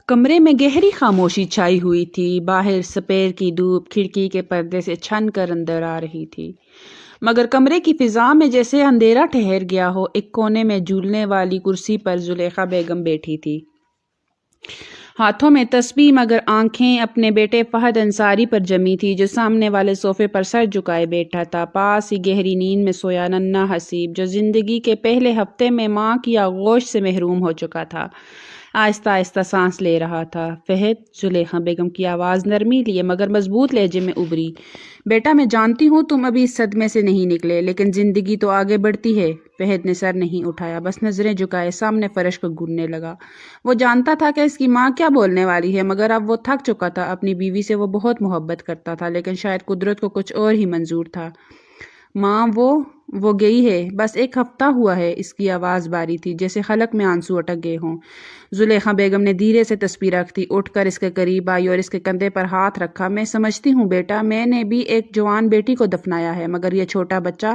کمرے میں گہری خاموشی چھائی ہوئی تھی۔ باہر سپیر کی دھوپ کھڑکی کے پردے سے چھن کر اندر آ رہی تھی، مگر کمرے کی فضا میں جیسے اندھیرا ٹھہر گیا ہو۔ ایک کونے میں جھولنے والی کرسی پر زلیخا بیگم بیٹھی تھی، ہاتھوں میں تسبیح، مگر آنکھیں اپنے بیٹے فہد انصاری پر جمی تھی جو سامنے والے صوفے پر سر جھکائے بیٹھا تھا۔ پاس ہی گہری نیند میں سویا ننھا حسیب، جو زندگی کے پہلے ہفتے میں ماں کی آغوش سے محروم ہو چکا تھا، آہستہ آہستہ سانس لے رہا تھا۔ فہد، زلیخا بیگم کی آواز نرمی لیے مگر مضبوط لہجے میں ابھری۔ بیٹا، میں جانتی ہوں تم ابھی اس صدمے سے نہیں نکلے، لیکن زندگی تو آگے بڑھتی ہے۔ فہد نے سر نہیں اٹھایا، بس نظریں جھکائے سامنے فرش کو گھورنے لگا۔ وہ جانتا تھا کہ اس کی ماں کیا بولنے والی ہے، مگر اب وہ تھک چکا تھا۔ اپنی بیوی سے وہ بہت محبت کرتا تھا، لیکن شاید قدرت کو کچھ اور ہی منظور تھا۔ ماں، وہ گئی ہے، بس ایک ہفتہ ہوا ہے۔ اس کی آواز باری تھی، جیسے حلق میں آنسو اٹک گئے ہوں۔ زلیخا بیگم نے دھیرے سے تسبیح رکھ دی، اٹھ کر اس کے قریب آئی اور اس کے کندھے پر ہاتھ رکھا۔ میں سمجھتی ہوں بیٹا، میں نے بھی ایک جوان بیٹی کو دفنایا ہے، مگر یہ چھوٹا بچہ،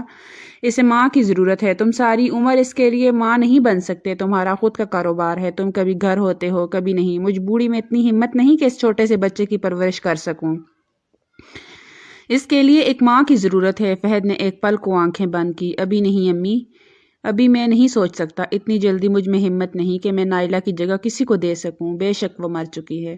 اسے ماں کی ضرورت ہے۔ تم ساری عمر اس کے لیے ماں نہیں بن سکتے، تمہارا خود کا کاروبار ہے، تم کبھی گھر ہوتے ہو کبھی نہیں۔ مجھ بوڑھی میں اتنی ہمت نہیں کہ اس چھوٹے سے بچے کی پرورش کر سکوں۔ اس کے لیے ایک ماں کی ضرورت ہے۔ فہد نے ایک پل کو آنکھیں بند کی۔ ابھی نہیں امی، ابھی میں نہیں سوچ سکتا، اتنی جلدی مجھ میں ہمت نہیں کہ میں نائلہ کی جگہ کسی کو دے سکوں۔ بے شک وہ مر چکی ہے،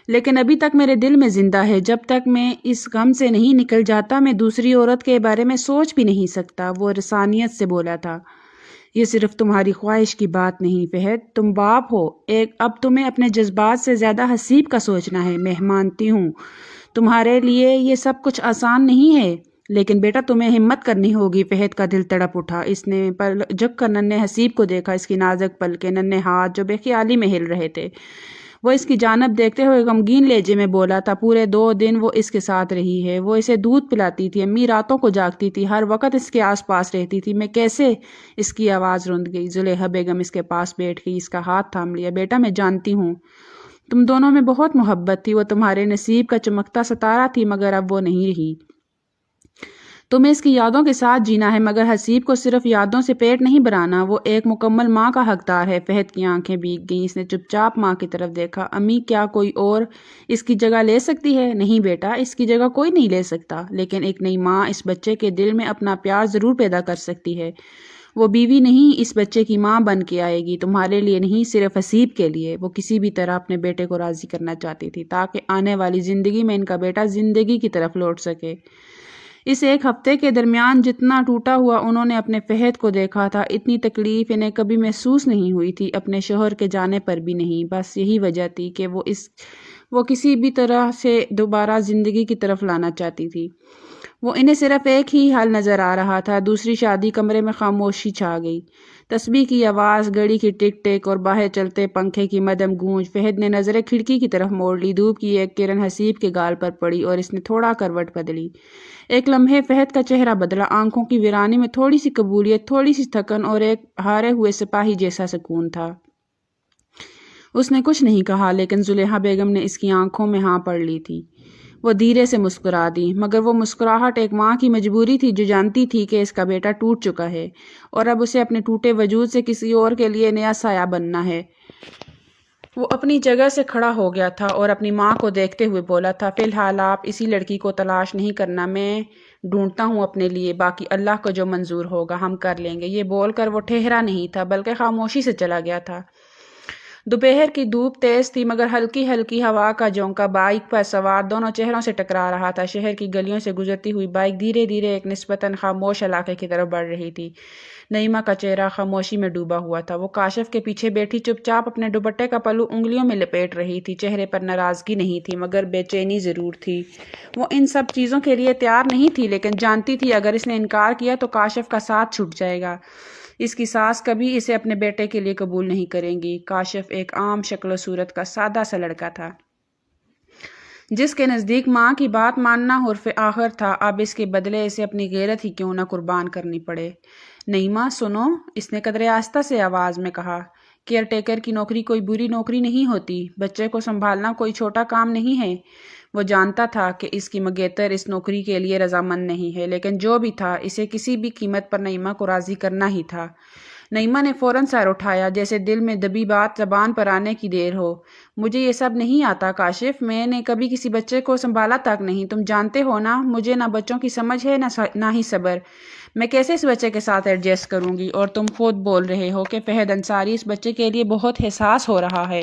لیکن ابھی تک میرے دل میں زندہ ہے۔ جب تک میں اس غم سے نہیں نکل جاتا، میں دوسری عورت کے بارے میں سوچ بھی نہیں سکتا۔ وہ رسانیت سے بولا تھا۔ یہ صرف تمہاری خواہش کی بات نہیں فہد، تم باپ ہو، اب تمہیں اپنے جذبات سے زیادہ حسیب کا سوچنا ہے۔ میں مانتی ہوں تمہارے لیے یہ سب کچھ آسان نہیں ہے، لیکن بیٹا تمہیں ہمت کرنی ہوگی۔ فہد کا دل تڑپ اٹھا۔ اس نے جھک کر ننھے حسیب کو دیکھا، اس کی نازک پلکیں، ننھے ہاتھ جو بے خیالی میں ہل رہے تھے۔ وہ اس کی جانب دیکھتے ہوئے غمگین لہجے میں بولا تھا، پورے 2 دن وہ اس کے ساتھ رہی ہے، وہ اسے دودھ پلاتی تھی، امی راتوں کو جاگتی تھی، ہر وقت اس کے آس پاس رہتی تھی۔ میں کیسے؟ اس کی آواز رند گئی۔ زلیخا بیگم اس کے پاس بیٹھ گئی، اس کا ہاتھ تھام لیا۔ بیٹا، میں جانتی ہوں تم دونوں میں بہت محبت تھی، وہ تمہارے نصیب کا چمکتا ستارہ تھی، مگر اب وہ نہیں رہی۔ تمہیں اس کی یادوں کے ساتھ جینا ہے، مگر حسیب کو صرف یادوں سے پیٹ نہیں بھرانا، وہ ایک مکمل ماں کا حقدار ہے۔ فہد کی آنکھیں بھیگ گئیں، اس نے چپ چاپ ماں کی طرف دیکھا۔ امی، کیا کوئی اور اس کی جگہ لے سکتی ہے؟ نہیں بیٹا، اس کی جگہ کوئی نہیں لے سکتا، لیکن ایک نئی ماں اس بچے کے دل میں اپنا پیار ضرور پیدا کر سکتی ہے۔ وہ بیوی نہیں، اس بچے کی ماں بن کے آئے گی، تمہارے لیے نہیں، صرف حسیب کے لیے۔ وہ کسی بھی طرح اپنے بیٹے کو راضی کرنا چاہتی تھی تاکہ آنے والی زندگی میں ان کا بیٹا زندگی کی طرف لوٹ سکے۔ اس ایک ہفتے کے درمیان جتنا ٹوٹا ہوا انہوں نے اپنے فہد کو دیکھا تھا، اتنی تکلیف انہیں کبھی محسوس نہیں ہوئی تھی، اپنے شوہر کے جانے پر بھی نہیں۔ بس یہی وجہ تھی کہ وہ کسی بھی طرح سے دوبارہ زندگی کی طرف لانا چاہتی تھی۔ وہ انہیں صرف ایک ہی حل نظر آ رہا تھا، دوسری شادی۔ کمرے میں خاموشی چھا گئی، تسبیح کی آواز، گھڑی کی ٹک ٹک اور باہر چلتے پنکھے کی مدھم گونج۔ فہد نے نظریں کھڑکی کی طرف موڑ لی، دھوپ کی ایک کرن حسیب کے گال پر پڑی اور اس نے تھوڑا کروٹ بدلی۔ ایک لمحے فہد کا چہرہ بدلا، آنکھوں کی ویرانی میں تھوڑی سی قبولیت، تھوڑی سی تھکن اور ایک ہارے ہوئے سپاہی جیسا سکون تھا۔ اس نے کچھ نہیں کہا، لیکن زلیخا بیگم نے اس کی آنکھوں میں ہاں پڑھ لی تھی۔ وہ دھیرے سے مسکرا دی، مگر وہ مسکراہٹ ایک ماں کی مجبوری تھی جو جانتی تھی کہ اس کا بیٹا ٹوٹ چکا ہے اور اب اسے اپنے ٹوٹے وجود سے کسی اور کے لیے نیا سایہ بننا ہے۔ وہ اپنی جگہ سے کھڑا ہو گیا تھا اور اپنی ماں کو دیکھتے ہوئے بولا تھا، فی الحال آپ اسی لڑکی کو تلاش نہیں کرنا، میں ڈھونڈتا ہوں اپنے لیے، باقی اللہ کو جو منظور ہوگا ہم کر لیں گے۔ یہ بول کر وہ ٹھہرا نہیں تھا، بلکہ خاموشی سے چلا گیا تھا۔ دوپہر کی دھوپ تیز تھی، مگر ہلکی ہلکی ہوا کا جھونکا بائیک پر سوار دونوں چہروں سے ٹکرا رہا تھا۔ شہر کی گلیوں سے گزرتی ہوئی بائیک دھیرے دھیرے ایک نسبتاً خاموش علاقے کی طرف بڑھ رہی تھی۔ نعیمہ کا چہرہ خاموشی میں ڈوبا ہوا تھا، وہ کاشف کے پیچھے بیٹھی چپ چاپ اپنے دوپٹے کا پلو انگلیوں میں لپیٹ رہی تھی۔ چہرے پر ناراضگی نہیں تھی، مگر بے چینی ضرور تھی۔ وہ ان سب چیزوں کے لیے تیار نہیں تھی، لیکن جانتی تھی اگر اس نے انکار کیا تو کاشف کا ساتھ چھوٹ جائے گا۔ اس کی ساس کبھی اسے اپنے بیٹے کے لیے قبول نہیں کریں گی۔ کاشف ایک عام شکل و صورت کا سادہ سا لڑکا تھا، جس کے نزدیک ماں کی بات ماننا حرف آخر تھا۔ اب اس کے بدلے اسے اپنی غیرت ہی کیوں نہ قربان کرنی پڑے۔ نعیمہ سنو، اس نے قدرے آہستہ سے آواز میں کہا، کیئر ٹیکر کی نوکری کوئی بری نوکری نہیں ہوتی، بچے کو سنبھالنا کوئی چھوٹا کام نہیں ہے۔ وہ جانتا تھا کہ اس کی مگیتر اس نوکری کے لیے رضامند نہیں ہے، لیکن جو بھی تھا، اسے کسی بھی قیمت پر نعیمہ کو راضی کرنا ہی تھا۔ نعیمہ نے فوراً سر اٹھایا، جیسے دل میں دبی بات زبان پر آنے کی دیر ہو۔ مجھے یہ سب نہیں آتا کاشف، میں نے کبھی کسی بچے کو سنبھالا تک نہیں، تم جانتے ہو نا، مجھے نہ بچوں کی سمجھ ہے نہ ہی صبر۔ میں کیسے اس بچے کے ساتھ ایڈجسٹ کروں گی؟ اور تم خود بول رہے ہو کہ فہد انصاری اس بچے کے لیے بہت حساس ہو رہا ہے۔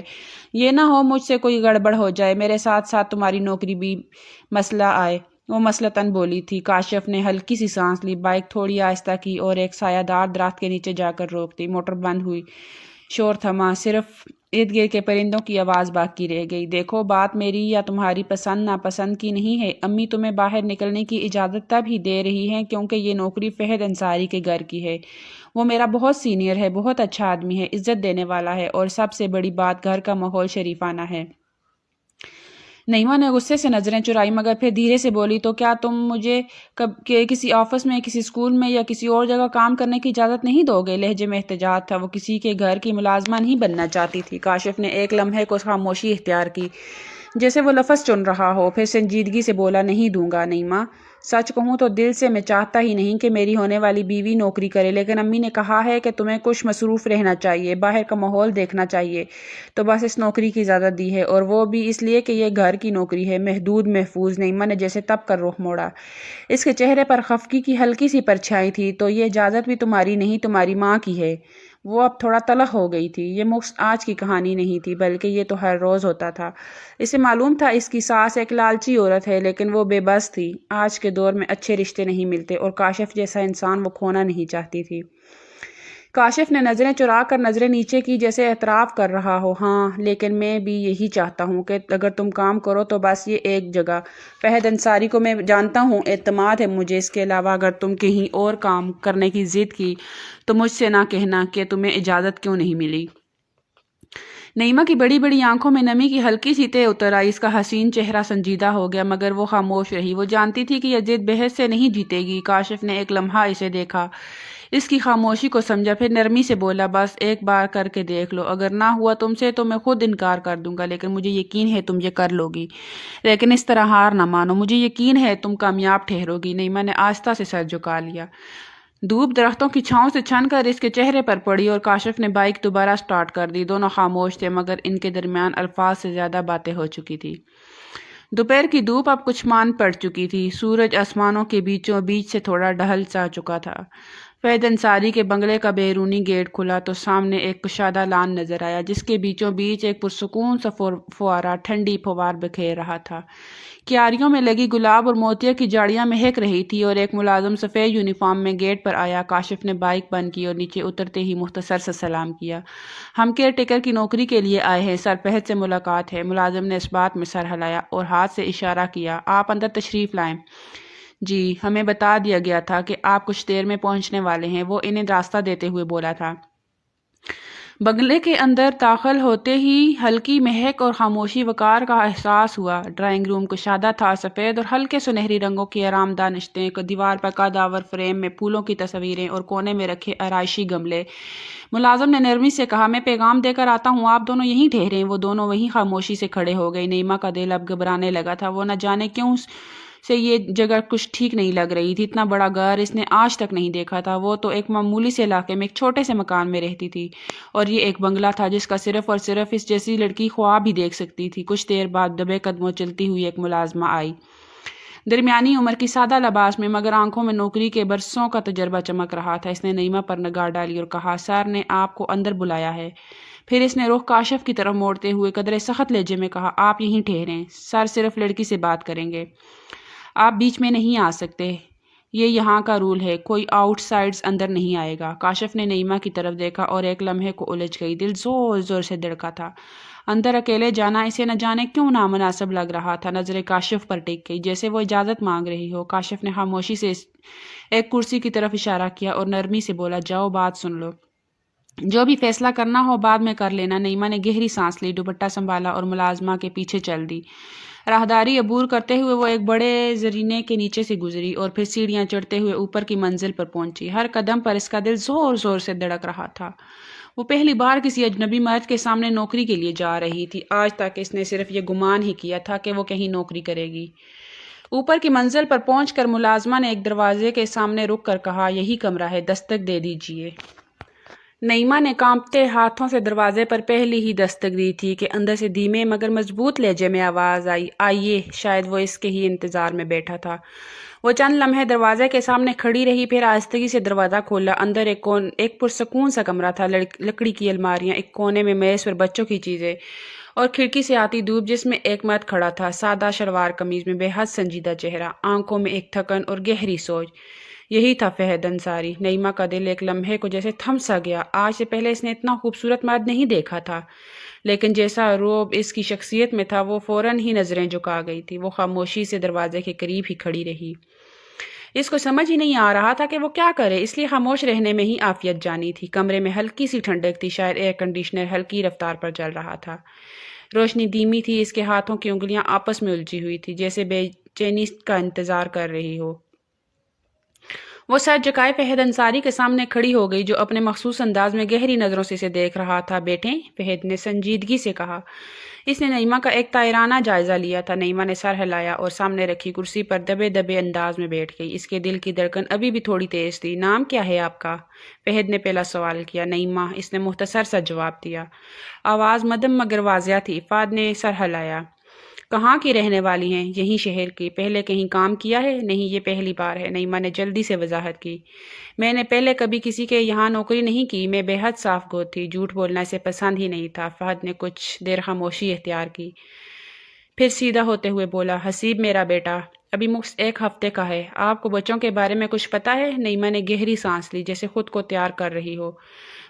یہ نہ ہو مجھ سے کوئی گڑبڑ ہو جائے، میرے ساتھ ساتھ تمہاری نوکری بھی مسئلہ آئے۔ وہ مثلاً بولی تھی۔ کاشف نے ہلکی سی سانس لی، بائک تھوڑی آہستہ کی اور ایک سایہ دار درخت کے نیچے جا کر روک دی۔ موٹر بند ہوئی، شور تھما، صرف ارد گرد کے پرندوں کی آواز باقی رہ گئی۔ دیکھو، بات میری یا تمہاری پسند ناپسند کی نہیں ہے، امی تمہیں باہر نکلنے کی اجازت تب ہی دے رہی ہیں کیونکہ یہ نوکری فہد انصاری کے گھر کی ہے۔ وہ میرا بہت سینئر ہے، بہت اچھا آدمی ہے، عزت دینے والا ہے، اور سب سے بڑی بات گھر کا ماحول شریفانہ ہے۔ نعیمہ نے غصے سے نظریں چرائی، مگر پھر دھیرے سے بولی، تو کیا تم مجھے کسی آفس میں، کسی اسکول میں یا کسی اور جگہ کام کرنے کی اجازت نہیں دو گے؟ لہجے میں احتجاج تھا۔ وہ کسی کے گھر کی ملازمہ نہیں بننا چاہتی تھی۔ کاشف نے ایک لمحے کو خاموشی اختیار کی، جیسے وہ لفظ چن رہا ہو، پھر سنجیدگی سے بولا، نہیں دوں گا نعیمہ، سچ کہوں تو دل سے میں چاہتا ہی نہیں کہ میری ہونے والی بیوی نوکری کرے، لیکن امی نے کہا ہے کہ تمہیں کچھ مصروف رہنا چاہیے، باہر کا ماحول دیکھنا چاہیے، تو بس اس نوکری کی اجازت دی ہے، اور وہ بھی اس لیے کہ یہ گھر کی نوکری ہے، محدود، محفوظ۔ نعیمہ نے جیسے تب کر رخ موڑا، اس کے چہرے پر خفگی کی ہلکی سی پرچھائی تھی۔ تو یہ اجازت بھی تمہاری نہیں، تمہاری ماں کی ہے۔ وہ اب تھوڑا تلخ ہو گئی تھی۔ یہ مخص آج کی کہانی نہیں تھی، بلکہ یہ تو ہر روز ہوتا تھا۔ اسے معلوم تھا اس کی ساس ایک لالچی عورت ہے، لیکن وہ بے بس تھی۔ آج کے دور میں اچھے رشتے نہیں ملتے، اور کاشف جیسا انسان وہ کھونا نہیں چاہتی تھی۔ کاشف نے نظریں چرا کر نظریں نیچے کی، جیسے اعتراف کر رہا ہو، ہاں، لیکن میں بھی یہی چاہتا ہوں کہ اگر تم کام کرو تو بس یہ ایک جگہ۔ فہد انصاری کو میں جانتا ہوں، اعتماد ہے مجھے، اس کے علاوہ اگر تم کہیں اور کام کرنے کی ضد کی تو مجھ سے نہ کہنا کہ تمہیں اجازت کیوں نہیں ملی۔ نعیمہ کی بڑی بڑی آنکھوں میں نمی کی ہلکی سی تہ اتر آئی، اس کا حسین چہرہ سنجیدہ ہو گیا، مگر وہ خاموش رہی۔ وہ جانتی تھی کہ یہ ضد بحث سے نہیں جیتے گی۔ کاشف نے ایک لمحہ اسے دیکھا، اس کی خاموشی کو سمجھا، پھر نرمی سے بولا، بس ایک بار کر کے دیکھ لو، اگر نہ ہوا تم سے تو میں خود انکار کر دوں گا، لیکن مجھے یقین ہے تم یہ کر لو گی، لیکن اس طرح ہار نہ مانو، مجھے یقین ہے تم کامیاب ٹھہرو گی۔ نعیمہ نے آہستہ سے سر جھکا لیا۔ دھوپ درختوں کی چھاؤں سے چھن کر اس کے چہرے پر پڑی، اور کاشف نے بائک دوبارہ سٹارٹ کر دی۔ دونوں خاموش تھے، مگر ان کے درمیان الفاظ سے زیادہ باتیں ہو چکی تھی۔ دوپہر کی دھوپ اب کچھ مان پڑ چکی تھی، سورج آسمانوں کے بیچوں بیچ سے تھوڑا ڈھل سا چکا تھا۔ فہد انصاری کے بنگلے کا بیرونی گیٹ کھلا تو سامنے ایک کشادہ لان نظر آیا، جس کے بیچوں بیچ ایک پرسکون سا فوارہ ٹھنڈی پھوار بکھیر رہا تھا۔ کیاریوں میں لگی گلاب اور موتیوں کی جاڑیاں مہک رہی تھی، اور ایک ملازم سفید یونیفارم میں گیٹ پر آیا۔ کاشف نے بائک بند کی اور نیچے اترتے ہی مختصر سے سلام کیا۔ ہم کیئر ٹیکر کی نوکری کے لیے آئے ہیں سر، فہد سے ملاقات ہے۔ ملازم نے اس بات میں سر ہلایا اور ہاتھ سے اشارہ کیا، آپ اندر تشریف لائیں۔ جی، ہمیں بتا دیا گیا تھا کہ آپ کچھ دیر میں پہنچنے والے ہیں، وہ انہیں راستہ دیتے ہوئے بولا تھا۔ بنگلے کے اندر داخل ہوتے ہی ہلکی مہک اور خاموشی وقار کا احساس ہوا۔ ڈرائنگ روم کشادہ تھا، سفید اور ہلکے سنہری رنگوں کی آرام دہ نشستیں، دیوار پر قداور فریم میں پھولوں کی تصویریں اور کونے میں رکھے آرائشی گملے۔ ملازم نے نرمی سے کہا، میں پیغام دے کر آتا ہوں، آپ دونوں یہیں ٹھہریں۔ وہ دونوں وہیں خاموشی سے کھڑے ہو گئے۔ نعیمہ کا دل اب گھبرانے لگا تھا، وہ نہ جانے کیوں سے یہ جگہ کچھ ٹھیک نہیں لگ رہی تھی۔ اتنا بڑا گھر اس نے آج تک نہیں دیکھا تھا۔ وہ تو ایک معمولی سے علاقے میں ایک چھوٹے سے مکان میں رہتی تھی، اور یہ ایک بنگلہ تھا جس کا صرف اور صرف اس جیسی لڑکی خواب ہی دیکھ سکتی تھی۔ کچھ دیر بعد دبے قدموں چلتی ہوئی ایک ملازمہ آئی، درمیانی عمر کی، سادہ لباس میں، مگر آنکھوں میں نوکری کے برسوں کا تجربہ چمک رہا تھا۔ اس نے نعیمہ پر نگاہ ڈالی اور کہا، سر نے آپ کو اندر بلایا ہے۔ پھر اس نے رخ کاشف کی طرف موڑتے ہوئے قدرے سخت لہجے میں کہا، آپ یہیں ٹھہریں، سر صرف لڑکی سے بات کریں گے، آپ بیچ میں نہیں آ سکتے، یہ یہاں کا رول ہے، کوئی آؤٹ سائڈز اندر نہیں آئے گا۔ کاشف نے نعیمہ کی طرف دیکھا اور ایک لمحے کو الجھ گئی، دل زور زور سے دھڑکا تھا۔ اندر اکیلے جانا اسے نہ جانے کیوں نامناسب لگ رہا تھا۔ نظریں کاشف پر ٹک گئی، جیسے وہ اجازت مانگ رہی ہو۔ کاشف نے خاموشی سے ایک کرسی کی طرف اشارہ کیا اور نرمی سے بولا، جاؤ بات سن لو، جو بھی فیصلہ کرنا ہو بعد میں کر لینا۔ نعیمہ نے گہری سانس لی، دوپٹہ سنبھالا اور ملازمہ کے پیچھے چل دی۔ راہداری عبور کرتے ہوئے وہ ایک بڑے زرینے کے نیچے سے گزری اور پھر سیڑھیاں چڑھتے ہوئے اوپر کی منزل پر پہنچی۔ ہر قدم پر اس کا دل زور زور سے دھڑک رہا تھا۔ وہ پہلی بار کسی اجنبی مرد کے سامنے نوکری کے لیے جا رہی تھی۔ آج تک اس نے صرف یہ گمان ہی کیا تھا کہ وہ کہیں نوکری کرے گی۔ اوپر کی منزل پر پہنچ کر ملازمہ نے ایک دروازے کے سامنے رک کر کہا، یہی کمرہ ہے، دستک دے دیجیے۔ نعیمہ نے کانپتے ہاتھوں سے دروازے پر پہلی ہی دستک دی تھی کہ اندر سے دھیمے مگر مضبوط لہجے میں آواز آئی، آئیے۔ شاید وہ اس کے ہی انتظار میں بیٹھا تھا۔ وہ چند لمحے دروازے کے سامنے کھڑی رہی، پھر آہستگی سے دروازہ کھولا۔ اندر ایک پرسکون سا کمرہ تھا، لکڑی کی الماریاں، ایک کونے میں میز پر بچوں کی چیزیں اور کھڑکی سے آتی دھوپ جس میں ایک مرد کھڑا تھا، سادہ شلوار قمیض میں، بے حد سنجیدہ چہرہ، آنکھوں میں ایک تھکن اور گہری سوچ۔ یہی تھا فہد انصاری۔ نعیمہ کا دل ایک لمحے کو جیسے تھم سا گیا۔ آج سے پہلے اس نے اتنا خوبصورت مرد نہیں دیکھا تھا، لیکن جیسا رعب اس کی شخصیت میں تھا وہ فوراً ہی نظریں جھکا گئی تھی۔ وہ خاموشی سے دروازے کے قریب ہی کھڑی رہی۔ اس کو سمجھ ہی نہیں آ رہا تھا کہ وہ کیا کرے، اس لیے خاموش رہنے میں ہی عافیت جانی تھی۔ کمرے میں ہلکی سی ٹھنڈک تھی، شاید ایئر کنڈیشنر ہلکی رفتار پر چل رہا تھا۔ روشنی دھیمی تھی، اس کے ہاتھوں کی انگلیاں آپس میں الجھی ہوئی تھی، جیسے بے چینی کا انتظار کر رہی ہو۔ وہ سر جھکائے فہد انصاری کے سامنے کھڑی ہو گئی، جو اپنے مخصوص انداز میں گہری نظروں سے اسے دیکھ رہا تھا۔ بیٹے، فہد نے سنجیدگی سے کہا۔ اس نے نعیمہ کا ایک طائرانہ جائزہ لیا تھا۔ نعیمہ نے سر ہلایا اور سامنے رکھی کرسی پر دبے دبے انداز میں بیٹھ گئی۔ اس کے دل کی دھڑکن ابھی بھی تھوڑی تیز تھی۔ نام کیا ہے آپ کا؟ فہد نے پہلا سوال کیا۔ نعیمہ، اس نے مختصر سا جواب دیا۔ آواز مدھم مگر واضح تھی۔ فہد نے سر ہلایا۔ کہاں کی رہنے والی ہیں؟ یہیں شہر کی۔ پہلے کہیں کام کیا ہے؟ نہیں، یہ پہلی بار ہے، نعیمہ نے جلدی سے وضاحت کی۔ میں نے پہلے کبھی کسی کے یہاں نوکری نہیں کی، میں بے حد صاف گو تھی، جھوٹ بولنا اسے پسند ہی نہیں تھا۔ فہد نے کچھ دیر خاموشی اختیار کی، پھر سیدھا ہوتے ہوئے بولا، حسیب میرا بیٹا ابھی مخص 1 ہفتے کا ہے۔ آپ کو بچوں کے بارے میں کچھ پتا ہے؟ نعیمہ نے گہری سانس لی، جیسے خود کو تیار کر رہی ہو۔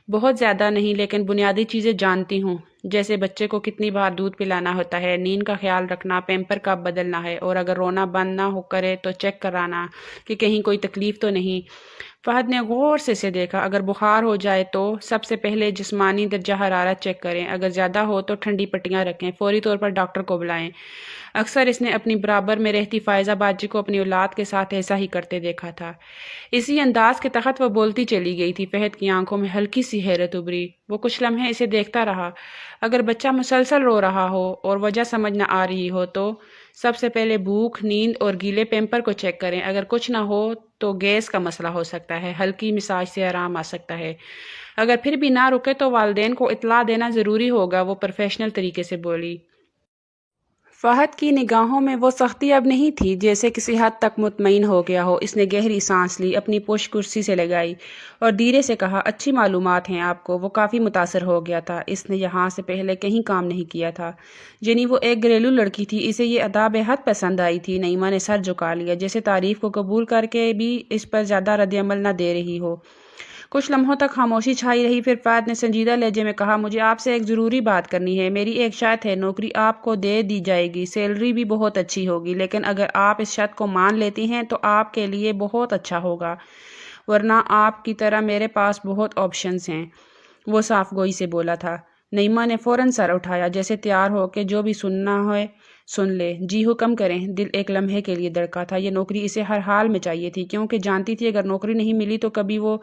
بہت زیادہ نہیں، لیکن بنیادی چیزیں جانتی ہوں، جیسے بچے کو کتنی بار دودھ پلانا ہوتا ہے، نیند کا خیال رکھنا، پیمپر کب بدلنا ہے، اور اگر رونا بند نہ ہو کرے تو چیک کرانا کہ کہیں کوئی تکلیف تو نہیں۔ فہد نے غور سے اسے دیکھا۔ اگر بخار ہو جائے تو سب سے پہلے جسمانی درجہ حرارت چیک کریں، اگر زیادہ ہو تو ٹھنڈی پٹیاں رکھیں، فوری طور پر ڈاکٹر کو بلائیں۔ اکثر اس نے اپنی برابر میں رہتی فائزہ باجی کو اپنی اولاد کے ساتھ ایسا ہی کرتے دیکھا تھا۔ اسی انداز کے تحت وہ بولتی چلی گئی تھی۔ فہد کی آنکھوں میں ہلکی سی حیرت ابھری۔ وہ کچھ لمحے اسے دیکھتا رہا۔ اگر بچہ مسلسل رو رہا ہو اور وجہ سمجھ نہ آ رہی ہو تو سب سے پہلے بھوک، نیند اور گیلے پیمپر کو چیک کریں۔ اگر کچھ نہ ہو تو گیس کا مسئلہ ہو سکتا ہے، ہلکی مساج سے آرام آ سکتا ہے۔ اگر پھر بھی نہ رکے تو والدین کو اطلاع دینا ضروری ہوگا، وہ پروفیشنل طریقے سے بولی۔ فہد کی نگاہوں میں وہ سختی اب نہیں تھی، جیسے کسی حد تک مطمئن ہو گیا ہو۔ اس نے گہری سانس لی، اپنی پشت کرسی سے لگائی اور دھیرے سے کہا، اچھی معلومات ہیں آپ کو۔ وہ کافی متاثر ہو گیا تھا، اس نے یہاں سے پہلے کہیں کام نہیں کیا تھا، یعنی وہ ایک گھریلو لڑکی تھی۔ اسے یہ ادا بے حد پسند آئی تھی۔ نعیمہ نے سر جھکا لیا، جیسے تعریف کو قبول کر کے بھی اس پر زیادہ رد عمل نہ دے رہی ہو۔ کچھ لمحوں تک خاموشی چھائی رہی، پھر فہد نے سنجیدہ لہجے میں کہا، مجھے آپ سے ایک ضروری بات کرنی ہے۔ میری ایک شرط ہے، نوکری آپ کو دے دی جائے گی، سیلری بھی بہت اچھی ہوگی، لیکن اگر آپ اس شرط کو مان لیتی ہیں تو آپ کے لیے بہت اچھا ہوگا، ورنہ آپ کی طرح میرے پاس بہت آپشنز ہیں۔ وہ صاف گوئی سے بولا تھا۔ نعیمہ نے فوراً سر اٹھایا، جیسے تیار ہو کہ جو بھی سننا ہے سن لے۔ جی حکم کریں۔ دل ایک لمحے کے لیے دھڑکا تھا۔ یہ نوکری اسے ہر حال میں چاہیے تھی، کیونکہ جانتی تھی اگر نوکری نہیں ملی تو کبھی وہ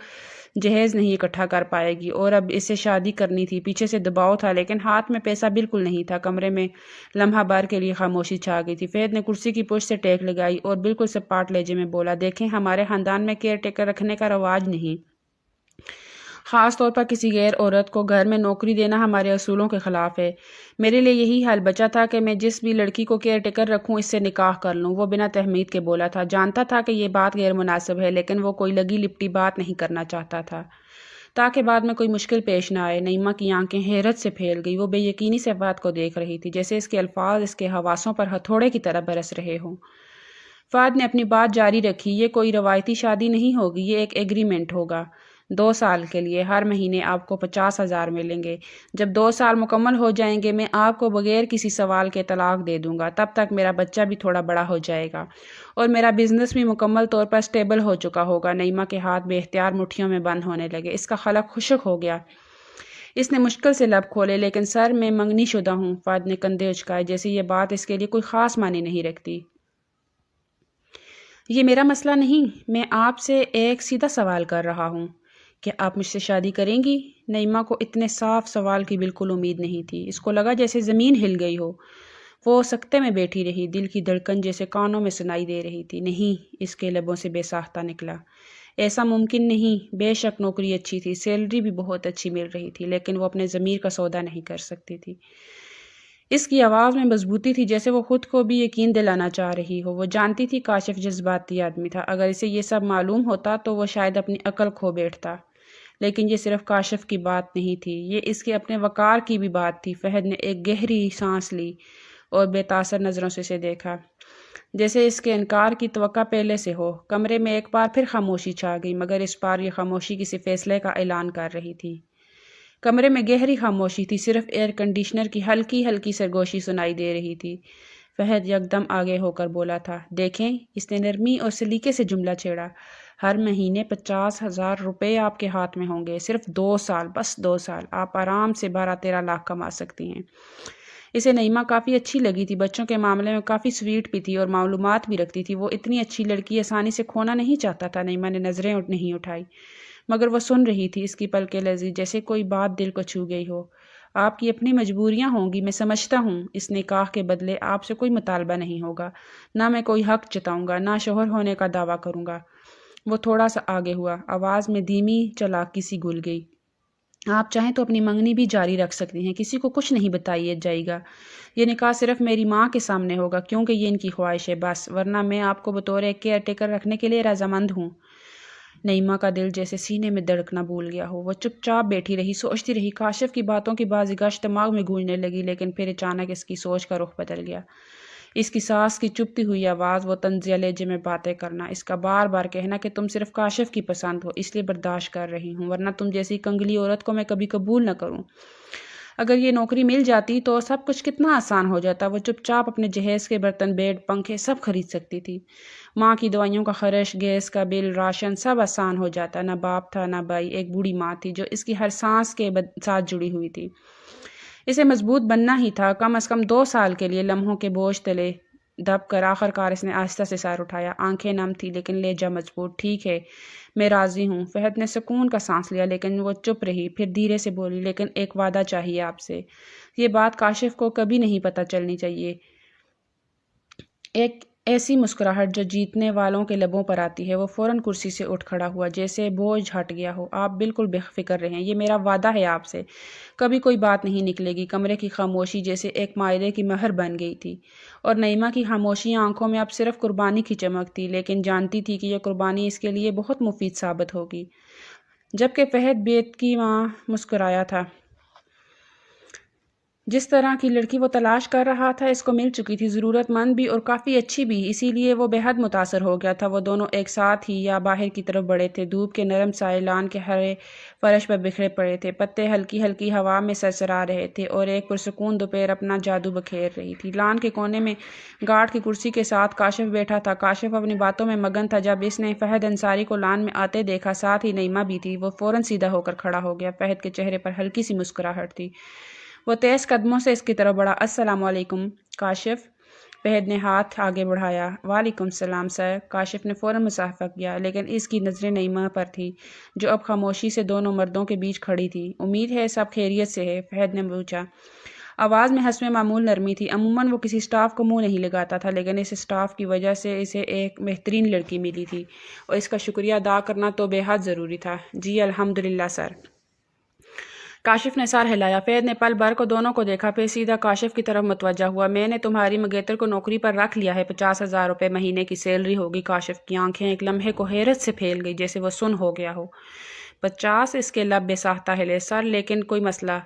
جہیز نہیں اکٹھا کر پائے گی، اور اب اسے شادی کرنی تھی۔ پیچھے سے دباؤ تھا، لیکن ہاتھ میں پیسہ بالکل نہیں تھا۔ کمرے میں لمحہ بھر کے لیے خاموشی چھا گئی تھی۔ فہد نے کرسی کی پشت سے ٹیک لگائی اور بالکل سپاٹ لہجے میں بولا، دیکھیں، ہمارے خاندان میں کیئر ٹیکر رکھنے کا رواج نہیں، خاص طور پر کسی غیر عورت کو گھر میں نوکری دینا ہمارے اصولوں کے خلاف ہے۔ میرے لیے یہی حل بچا تھا کہ میں جس بھی لڑکی کو کیئر ٹیکر رکھوں اس سے نکاح کر لوں۔ وہ بنا تہمید کے بولا تھا۔ جانتا تھا کہ یہ بات غیر مناسب ہے، لیکن وہ کوئی لگی لپٹی بات نہیں کرنا چاہتا تھا تاکہ بعد میں کوئی مشکل پیش نہ آئے۔ نعیمہ کی آنکھیں حیرت سے پھیل گئی۔ وہ بے یقینی سے فہد کو دیکھ رہی تھی، جیسے اس کے الفاظ اس کے حواسوں پر ہتھوڑے کی طرح برس رہے ہوں۔ فہد نے اپنی بات جاری رکھی، یہ کوئی روایتی شادی نہیں ہوگی، یہ ایک ایگریمنٹ ہوگا 2 سال کے لیے۔ ہر مہینے آپ کو 50,000 ملیں گے۔ جب 2 سال مکمل ہو جائیں گے میں آپ کو بغیر کسی سوال کے طلاق دے دوں گا۔ تب تک میرا بچہ بھی تھوڑا بڑا ہو جائے گا اور میرا بزنس بھی مکمل طور پر سٹیبل ہو چکا ہوگا۔ نعیمہ کے ہاتھ بے اختیار مٹھیوں میں بند ہونے لگے۔ اس کا خلق خشک ہو گیا۔ اس نے مشکل سے لب کھولے، لیکن سر میں منگنی شدہ ہوں۔ فہد نے کندھے اچکائے، جیسے یہ بات اس کے لیے کوئی خاص معنی نہیں رکھتی۔ یہ میرا مسئلہ نہیں، میں آپ سے ایک سیدھا سوال کر رہا ہوں، کیا آپ مجھ سے شادی کریں گی؟ نعیمہ کو اتنے صاف سوال کی بالکل امید نہیں تھی۔ اس کو لگا جیسے زمین ہل گئی ہو۔ وہ سکتے میں بیٹھی رہی، دل کی دھڑکن جیسے کانوں میں سنائی دے رہی تھی۔ نہیں، اس کے لبوں سے بے ساختہ نکلا۔ ایسا ممکن نہیں، بے شک نوکری اچھی تھی، سیلری بھی بہت اچھی مل رہی تھی، لیکن وہ اپنے ضمیر کا سودا نہیں کر سکتی تھی۔ اس کی آواز میں مضبوطی تھی، جیسے وہ خود کو بھی یقین دلانا چاہ رہی ہو۔ وہ جانتی تھی کاشف جذباتی آدمی تھا، اگر اسے یہ سب معلوم ہوتا تو وہ شاید اپنی عقل کھو بیٹھتا، لیکن یہ صرف کاشف کی بات نہیں تھی، یہ اس کے اپنے وقار کی بھی بات تھی۔ فہد نے ایک گہری سانس لی اور بے تاثر نظروں سے اسے دیکھا، جیسے اس کے انکار کی توقع پہلے سے ہو۔ کمرے میں ایک بار پھر خاموشی چھا گئی، مگر اس بار یہ خاموشی کسی فیصلے کا اعلان کر رہی تھی۔ کمرے میں گہری خاموشی تھی، صرف ایئر کنڈیشنر کی ہلکی ہلکی سرگوشی سنائی دے رہی تھی۔ فہد یکدم آگے ہو کر بولا تھا، دیکھیں، اس نے نرمی اور سلیقے سے جملہ چھیڑا، ہر مہینے 50,000 روپے آپ کے ہاتھ میں ہوں گے، صرف 2 سال، بس 2 سال، آپ آرام سے 12-13 لاکھ کما سکتی ہیں۔ اسے نعیمہ کافی اچھی لگی تھی، بچوں کے معاملے میں کافی سویٹ بھی تھی اور معلومات بھی رکھتی تھی۔ وہ اتنی اچھی لڑکی آسانی سے کھونا نہیں چاہتا تھا۔ نعیمہ نے نظریں نہیں اٹھائی، مگر وہ سن رہی تھی، اس کی پلکیں لرزیں، جیسے کوئی بات دل کو چھو گئی ہو۔ آپ کی اپنی مجبوریاں ہوں گی، میں سمجھتا ہوں، اس نکاح کے بدلے آپ سے کوئی مطالبہ نہیں ہوگا، نہ میں کوئی حق جتاؤں گا، نہ شوہر ہونے کا دعویٰ کروں گا۔ وہ تھوڑا سا آگے ہوا، آواز میں دھیمی چالاکی سی گھل گئی، آپ چاہیں تو اپنی منگنی بھی جاری رکھ سکتی ہیں، کسی کو کچھ نہیں بتائیے جائے گا، یہ نکاح صرف میری ماں کے سامنے ہوگا، کیونکہ یہ ان کی خواہش ہے بس، ورنہ میں آپ کو بطور ایک کیئر ٹیکر رکھنے کے لیے رضامند ہوں۔ نعیمہ کا دل جیسے سینے میں دھڑکنا بھول گیا ہو، وہ چپ چاپ بیٹھی رہی، سوچتی رہی۔ کاشف کی باتوں کی بعض گشت دماغ میں گونجنے لگی، لیکن پھر اچانک اس کی سوچ کا رخ بدل گیا۔ اس کی ساس کی چپتی ہوئی آواز، وہ طنزیہ لہجے میں باتیں کرنا، اس کا بار بار کہنا کہ تم صرف کاشف کی پسند ہو، اس لیے برداشت کر رہی ہوں، ورنہ تم جیسی کنگلی عورت کو میں کبھی قبول نہ کروں۔ اگر یہ نوکری مل جاتی تو سب کچھ کتنا آسان ہو جاتا، وہ چپ چاپ اپنے جہیز کے برتن، بیڈ، پنکھے سب خرید سکتی تھی، ماں کی دوائیوں کا خرچ، گیس کا بل، راشن سب آسان ہو جاتا۔ نہ باپ تھا نہ بھائی، ایک بوڑھی ماں تھی جو اس کی ہر سانس کے ساتھ جڑی ہوئی تھی۔ اسے مضبوط بننا ہی تھا، کم از کم 2 سال کے لیے۔ لمحوں کے بوجھ تلے دب کر آخر کار اس نے آہستہ سے سر اٹھایا، آنکھیں نم تھی لیکن لہجہ مضبوط، ٹھیک ہے، میں راضی ہوں۔ فہد نے سکون کا سانس لیا، لیکن وہ چپ رہی، پھر دھیرے سے بولی، لیکن ایک وعدہ چاہیے آپ سے، یہ بات کاشف کو کبھی نہیں پتہ چلنی چاہیے۔ ایک ایسی مسکراہٹ جو جیتنے والوں کے لبوں پر آتی ہے۔ وہ فوراً کرسی سے اٹھ کھڑا ہوا، جیسے بوجھ ہٹ گیا ہو۔ آپ بالکل بے فکر رہیں، یہ میرا وعدہ ہے آپ سے، کبھی کوئی بات نہیں نکلے گی۔ کمرے کی خاموشی جیسے ایک معاہدے کی مہر بن گئی تھی، اور نعیمہ کی خاموشیاں آنکھوں میں اب صرف قربانی کی چمک تھی، لیکن جانتی تھی کہ یہ قربانی اس کے لیے بہت مفید ثابت ہوگی۔ جبکہ فہد بیت کی ماں مسکرایا تھا، جس طرح کی لڑکی وہ تلاش کر رہا تھا اس کو مل چکی تھی، ضرورت مند بھی اور کافی اچھی بھی، اسی لیے وہ بے حد متاثر ہو گیا تھا۔ وہ دونوں ایک ساتھ ہی یا باہر کی طرف بڑھے تھے، دھوپ کے نرم سائے لان کے ہرے فرش پر بکھرے پڑے تھے، پتے ہلکی ہلکی ہوا میں سرسرا رہے تھے، اور ایک پرسکون دوپہر اپنا جادو بکھیر رہی تھی۔ لان کے کونے میں گارڈ کی کرسی کے ساتھ کاشف بیٹھا تھا، کاشف اپنی باتوں میں مگن تھا۔ جب اس نے فہد انصاری کو لان میں آتے دیکھا، ساتھ ہی نعیمہ بھی تھی، وہ فوراً سیدھا ہو کر کھڑا ہو گیا۔ فہد کے چہرے پر ہلکی سی مسکراہٹ تھی، وہ تیز قدموں سے اس کی طرف بڑھا۔ السلام علیکم کاشف، فہد نے ہاتھ آگے بڑھایا۔ وعلیکم السلام سر، کاشف نے فوراً مصافحہ کیا، لیکن اس کی نظریں نعیمہ پر تھی، جو اب خاموشی سے دونوں مردوں کے بیچ کھڑی تھی۔ امید ہے سب خیریت سے ہے، فہد نے پوچھا۔ آواز میں حسب معمول نرمی تھی۔ عموماً وہ کسی سٹاف کو منہ نہیں لگاتا تھا، لیکن اس سٹاف کی وجہ سے اسے ایک بہترین لڑکی ملی تھی، اور اس کا شکریہ ادا کرنا تو بے حد ضروری تھا۔ جی الحمدللہ سر، کاشف نے سر ہلایا۔ فہد نے پل بھر کو دونوں کو دیکھا، پھر سیدھا کاشف کی طرف متوجہ ہوا۔ میں نے تمہاری منگیتر کو نوکری پر رکھ لیا ہے، 50,000 روپے مہینے کی سیلری ہوگی۔ کاشف کی آنکھیں ایک لمحے کو حیرت سے پھیل گئی، جیسے وہ سن ہو گیا ہو۔ 50؟ اس کے لب بے ساختہ ہلے۔ سر لیکن کوئی مسئلہ؟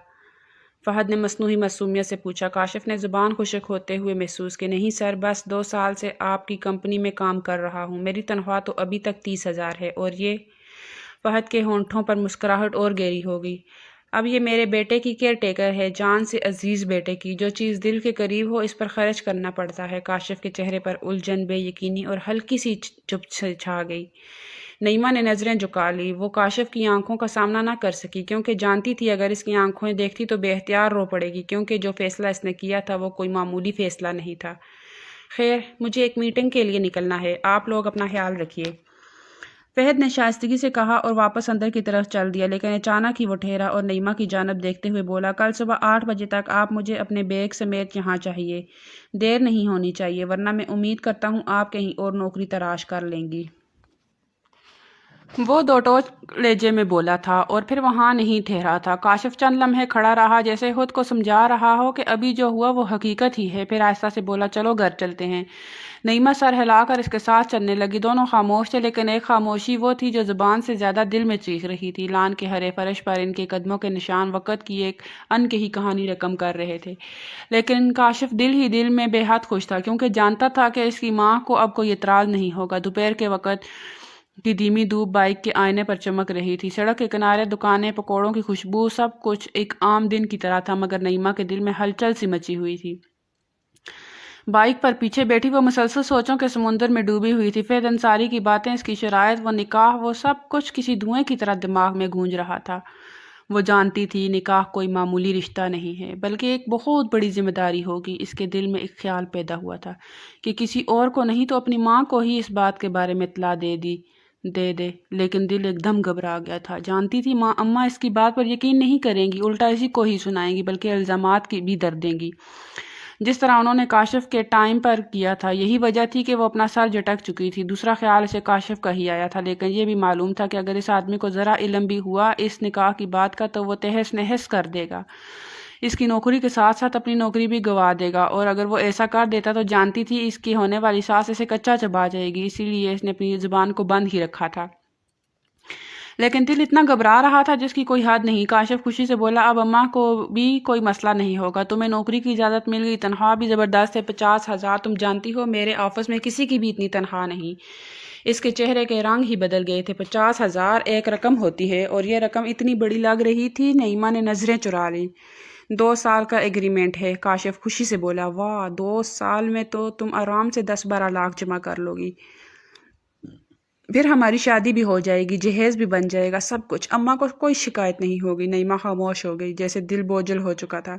فہد نے مصنوعی معصومیت سے پوچھا۔ کاشف نے زبان خشک ہوتے ہوئے محسوس کی، نہیں سر، بس 2 سال سے آپ کی کمپنی میں کام کر رہا ہوں، میری تنخواہ تو ابھی تک 30,000 ہے، اور یہ… فہد کے ہونٹوں پر مسکراہٹ اور گہری ہو گئی۔ اب یہ میرے بیٹے کی کیئر ٹیکر ہے، جان سے عزیز بیٹے کی، جو چیز دل کے قریب ہو اس پر خرچ کرنا پڑتا ہے۔ کاشف کے چہرے پر الجھن، بے یقینی اور ہلکی سی چپ چھا گئی۔ نعیمہ نے نظریں جھکا لی، وہ کاشف کی آنکھوں کا سامنا نہ کر سکی، کیونکہ جانتی تھی اگر اس کی آنکھیں دیکھتی تو بے اختیار رو پڑے گی، کیونکہ جو فیصلہ اس نے کیا تھا وہ کوئی معمولی فیصلہ نہیں تھا۔ خیر، مجھے ایک میٹنگ کے لیے نکلنا ہے، آپ لوگ اپنا خیال رکھیے، فہد نے شائستگی سے کہا اور واپس اندر کی طرف چل دیا، لیکن اچانک ہی وہ ٹھہرا اور نعیمہ کی جانب دیکھتے ہوئے بولا، کل صبح 8 بجے تک آپ مجھے اپنے بیگ سمیت یہاں چاہیے، دیر نہیں ہونی چاہیے، ورنہ میں امید کرتا ہوں آپ کہیں اور نوکری تلاش کر لیں گی۔ وہ دو ٹوک لہجے میں بولا تھا اور پھر وہاں نہیں ٹھہرا تھا۔ کاشف چند لمحے کھڑا رہا جیسے خود کو سمجھا رہا ہو کہ ابھی جو ہوا وہ حقیقت ہی ہے، پھر آہستہ سے بولا چلو گھر چلتے ہیں۔ نعیمہ سر ہلا کر اس کے ساتھ چلنے لگی۔ دونوں خاموش تھے، لیکن ایک خاموشی وہ تھی جو زبان سے زیادہ دل میں چیخ رہی تھی۔ لان کے ہرے فرش پر ان کے قدموں کے نشان وقت کی ایک انکہی کہانی رقم کر رہے تھے، لیکن کاشف دل ہی دل میں بے حد خوش تھا، کیونکہ جانتا تھا کہ اس کی ماں کو اب کوئی اعتراض نہیں ہوگا۔ دوپہر کے وقت کی دھیمی دھوپ بائک کے آئینے پر چمک رہی تھی۔ سڑک کے کنارے دکانیں، پکوڑوں کی خوشبو، سب کچھ ایک عام دن کی طرح تھا، مگر نعیمہ کے دل میں ہلچل سی مچی ہوئی تھی۔ بائک پر پیچھے بیٹھی وہ مسلسل سوچوں کے سمندر میں ڈوبی ہوئی تھی۔ فیض انصاری کی باتیں، اس کی شرائط، وہ نکاح، وہ سب کچھ کسی دھوئیں کی طرح دماغ میں گونج رہا تھا۔ وہ جانتی تھی نکاح کوئی معمولی رشتہ نہیں ہے، بلکہ ایک بہت بڑی ذمہ داری ہوگی۔ اس کے دل میں ایک خیال پیدا ہوا تھا کہ کسی اور کو نہیں تو اپنی ماں کو ہی اس بات کے بارے میں اطلاع دے دے، لیکن دل ایک دم گھبرا گیا تھا۔ جانتی تھی اماں اس کی بات پر یقین نہیں کریں گی، الٹا اسی کو ہی سنائیں گی، بلکہ الزامات کی بھی در دیں گی، جس طرح انہوں نے کاشف کے ٹائم پر کیا تھا۔ یہی وجہ تھی کہ وہ اپنا سر جھٹک چکی تھی۔ دوسرا خیال اسے کاشف کا ہی آیا تھا، لیکن یہ بھی معلوم تھا کہ اگر اس آدمی کو ذرا علم بھی ہوا اس نکاح کی بات کا تو وہ تہس نہس کر دے گا، اس کی نوکری کے ساتھ ساتھ اپنی نوکری بھی گنوا دے گا، اور اگر وہ ایسا کر دیتا تو جانتی تھی اس کی ہونے والی ساس اسے کچا چبا جائے گی۔ اسی لیے اس نے اپنی زبان کو بند ہی رکھا تھا، لیکن دل اتنا گھبرا رہا تھا جس کی کوئی حد نہیں۔ کاشف خوشی سے بولا اب اماں کو بھی کوئی مسئلہ نہیں ہوگا، تمہیں نوکری کی اجازت مل گئی، تنخواہ بھی زبردست ہے، 50,000۔ تم جانتی ہو میرے آفس میں کسی کی بھی اتنی تنخواہ نہیں۔ اس کے چہرے کے رنگ ہی بدل گئے تھے۔ 50,000 ایک رقم ہوتی ہے، اور یہ رقم اتنی بڑی لگ رہی تھی۔ نعیمہ نے نظریں چرا لیں۔ 2 سال کا ایگریمنٹ ہے، کاشف خوشی سے بولا۔ واہ، 2 سال میں تو تم آرام سے 10-12 لاکھ جمع کر لو گی، پھر ہماری شادی بھی ہو جائے گی، جہیز بھی بن جائے گا، سب کچھ۔ اماں کو کوئی شکایت نہیں ہوگی۔ نعیمہ خاموش ہو گئی، جیسے دل بوجھل ہو چکا تھا۔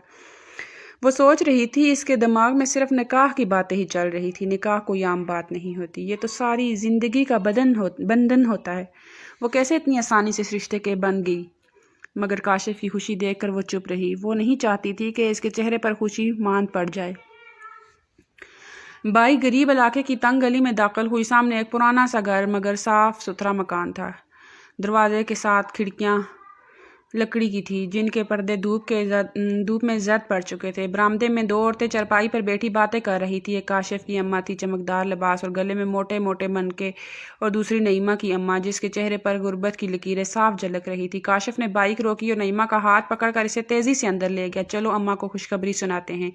وہ سوچ رہی تھی اس کے دماغ میں صرف نکاح کی باتیں ہی چل رہی تھی۔ نکاح کوئی عام بات نہیں ہوتی، یہ تو ساری زندگی کا بندھن ہوتا ہے۔ وہ کیسے اتنی آسانی سے اس رشتے کے بن گئی؟ مگر کاشف کی خوشی دیکھ کر وہ چپ رہی۔ وہ نہیں چاہتی تھی کہ اس کے چہرے پر خوشی ماند پڑ جائے۔ بائک غریب علاقے کی تنگ گلی میں داخل ہوئی۔ سامنے ایک پرانا سا گھر مگر صاف ستھرا مکان تھا۔ دروازے کے ساتھ کھڑکیاں لکڑی کی تھی، جن کے پردے دھوپ میں زرد پڑ چکے تھے۔ برآمدے میں 2 عورتیں چرپائی پر بیٹھی باتیں کر رہی تھی۔ ایک کاشف کی اماں تھی، چمکدار لباس اور گلے میں موٹے موٹے منکے، اور دوسری نعیمہ کی اماں، جس کے چہرے پر غربت کی لکیریں صاف جھلک رہی تھی۔ کاشف نے بائک روکی اور نعیمہ کا ہاتھ پکڑ کر اسے تیزی سے اندر لے گیا۔ چلو اماں کو خوشخبری سناتے ہیں۔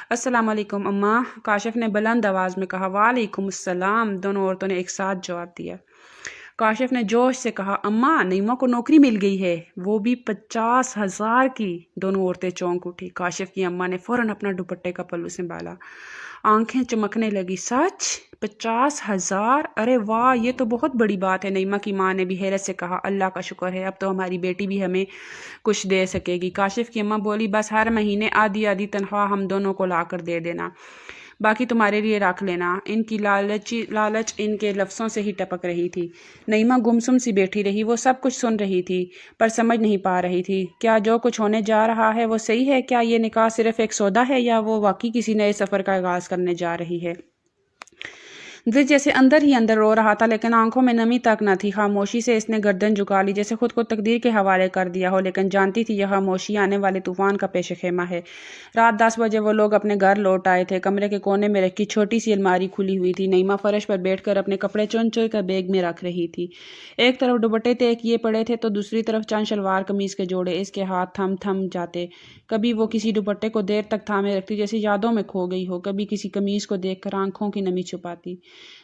السلام علیکم اماں، کاشف نے بلند آواز میں کہا۔ وعلیکم السلام، دونوں عورتوں نے ایک ساتھ جواب دیا۔ کاشف نے جوش سے کہا، اماں نعیمہ کو نوکری مل گئی ہے، وہ بھی 50,000 کی۔ دونوں عورتیں چونک اٹھی۔ کاشف کی اماں نے فوراً اپنا دوپٹے کا پلو سنبھالا، آنکھیں چمکنے لگی۔ سچ؟ 50,000؟ ارے واہ، یہ تو بہت بڑی بات ہے۔ نعیمہ کی ماں نے بھی حیرت سے کہا، اللہ کا شکر ہے، اب تو ہماری بیٹی بھی ہمیں کچھ دے سکے گی۔ کاشف کی اماں بولی، بس ہر مہینے آدھی تنخواہ ہم دونوں کو لا کر دے دینا، باقی تمہارے لیے رکھ لینا۔ ان کی لالچ ان کے لفظوں سے ہی ٹپک رہی تھی۔ نعیمہ گمسم سی بیٹھی رہی۔ وہ سب کچھ سن رہی تھی، پر سمجھ نہیں پا رہی تھی۔ کیا جو کچھ ہونے جا رہا ہے وہ صحیح ہے؟ کیا یہ نکاح صرف ایک سودا ہے، یا وہ واقعی کسی نئے سفر کا آغاز کرنے جا رہی ہے؟ دل جیسے اندر ہی اندر رو رہا تھا، لیکن آنکھوں میں نمی تک نہ تھی۔ خاموشی سے اس نے گردن جھکا لی، جیسے خود کو تقدیر کے حوالے کر دیا ہو، لیکن جانتی تھی یہ خاموشی آنے والے طوفان کا پیش خیمہ ہے۔ رات 10 بجے وہ لوگ اپنے گھر لوٹ آئے تھے۔ کمرے کے کونے میں رکھی چھوٹی سی الماری کھلی ہوئی تھی۔ نعیمہ فرش پر بیٹھ کر اپنے کپڑے چن چن کر بیگ میں رکھ رہی تھی۔ ایک طرف دوپٹے طے کیے پڑے تھے تو دوسری طرف چند شلوار قمیض کے جوڑے۔ اس کے ہاتھ تھم جاتے، کبھی وہ کسی دوپٹے کو دیر تک تھامے رکھتی جیسے یادوں میں کھو گئی ہو، کبھی کسی قمیض کو دیکھ کر آنکھوں کی نمی چھپاتی۔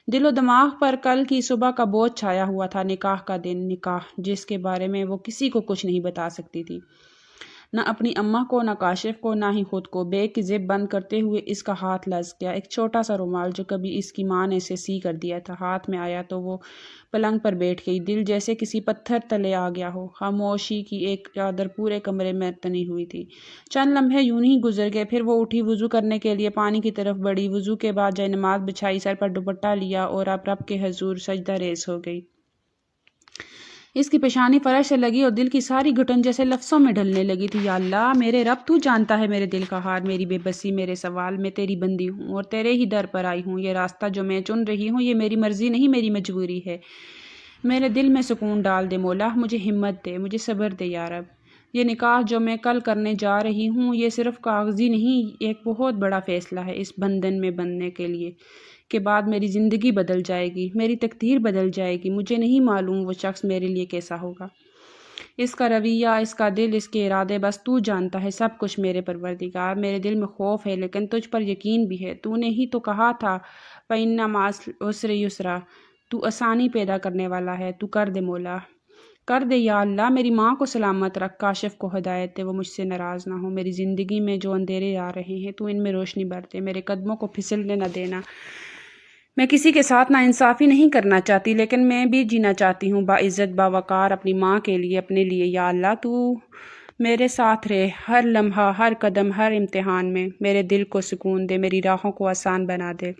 دل و دماغ پر کل کی صبح کا بوجھ چھایا ہوا تھا۔ نکاح کا دن، نکاح جس کے بارے میں وہ کسی کو کچھ نہیں بتا سکتی تھی، نہ اپنی اماں کو، نہ کاشف کو، نہ ہی خود کو۔ بیگ کی زپ بند کرتے ہوئے اس کا ہاتھ لرز گیا۔ ایک چھوٹا سا رومال جو کبھی اس کی ماں نے اسے سی کر دیا تھا ہاتھ میں آیا تو وہ پلنگ پر بیٹھ گئی، دل جیسے کسی پتھر تلے آ گیا ہو۔ خاموشی کی ایک چادر پورے کمرے میں تنی ہوئی تھی۔ چند لمحے یوں ہی گزر گئے، پھر وہ اٹھی، وضو کرنے کے لیے پانی کی طرف بڑھی۔ وضو کے بعد جائے نماز بچھائی، سر پر دوپٹہ لیا اور اب رب کے حضور سجدہ ریز ہو گئی۔ اس کی پیشانی فرش سے لگی اور دل کی ساری گھٹن جیسے لفظوں میں ڈھلنے لگی تھی۔ یا اللہ میرے رب، تو جانتا ہے میرے دل کا حال، میری بے بسی، میرے سوال۔ میں تیری بندی ہوں اور تیرے ہی در پر آئی ہوں۔ یہ راستہ جو میں چن رہی ہوں یہ میری مرضی نہیں، میری مجبوری ہے۔ میرے دل میں سکون ڈال دے مولا، مجھے ہمت دے، مجھے صبر دے یا رب۔ یہ نکاح جو میں کل کرنے جا رہی ہوں یہ صرف کاغذی نہیں، ایک بہت بڑا فیصلہ ہے اس بندھن میں بندھنے کے لیے کے بعد میری زندگی بدل جائے گی، میری تقدیر بدل جائے گی۔ مجھے نہیں معلوم وہ شخص میرے لیے کیسا ہوگا، اس کا رویہ، اس کا دل، اس کے ارادے، بس تو جانتا ہے سب کچھ میرے پروردگار۔ میرے دل میں خوف ہے لیکن تجھ پر یقین بھی ہے، تو نے ہی تو کہا تھا فَإِنَّ مَعَ الْعُسْرِ يُسْرًا، تو آسانی پیدا کرنے والا ہے، تو کر دے مولا، کر دے یا اللہ۔ میری ماں کو سلامت رکھ، کاشف کو ہدایت دے، وہ مجھ سے ناراض نہ ہو۔ میری زندگی میں جو اندھیرے آ رہے ہیں تو ان میں روشنی بھر دے، میرے قدموں کو پھسلنے نہ دینا۔ میں کسی کے ساتھ ناانصافی نہیں کرنا چاہتی لیکن میں بھی جینا چاہتی ہوں باعزت باوقار اپنی ماں کے لیے، اپنے لیے۔ یا اللہ تو میرے ساتھ رہے، ہر لمحہ، ہر قدم، ہر امتحان میں۔ میرے دل کو سکون دے، میری راہوں کو آسان بنا دے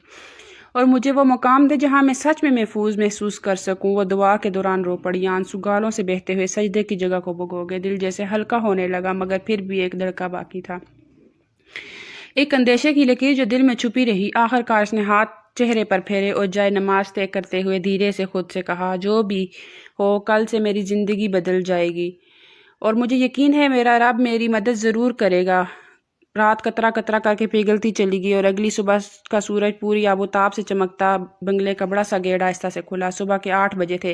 اور مجھے وہ مقام دے جہاں میں سچ میں محفوظ محسوس کر سکوں۔ وہ دعا کے دوران رو پڑی، آنسو گالوں سے بہتے ہوئے سجدے کی جگہ کو بھگو گئے۔ دل جیسے ہلکا ہونے لگا مگر پھر بھی ایک دھڑکا باقی تھا، ایک اندیشے کی لکیر جو دل میں چھپی رہی۔ آخر کار اس نے ہاتھ چہرے پر پھیرے اور جائے نماز طے کرتے ہوئے دھیرے سے خود سے کہا، جو بھی ہو کل سے میری زندگی بدل جائے گی اور مجھے یقین ہے میرا رب میری مدد ضرور کرے گا۔ رات قطرہ قطرہ کر کے پگھلتی چلی گئی اور اگلی صبح کا سورج پوری آب و تاب سے چمکتا بنگلے کا بڑا سا گیٹ آہستہ سے کھلا۔ صبح کے 8 بجے تھے۔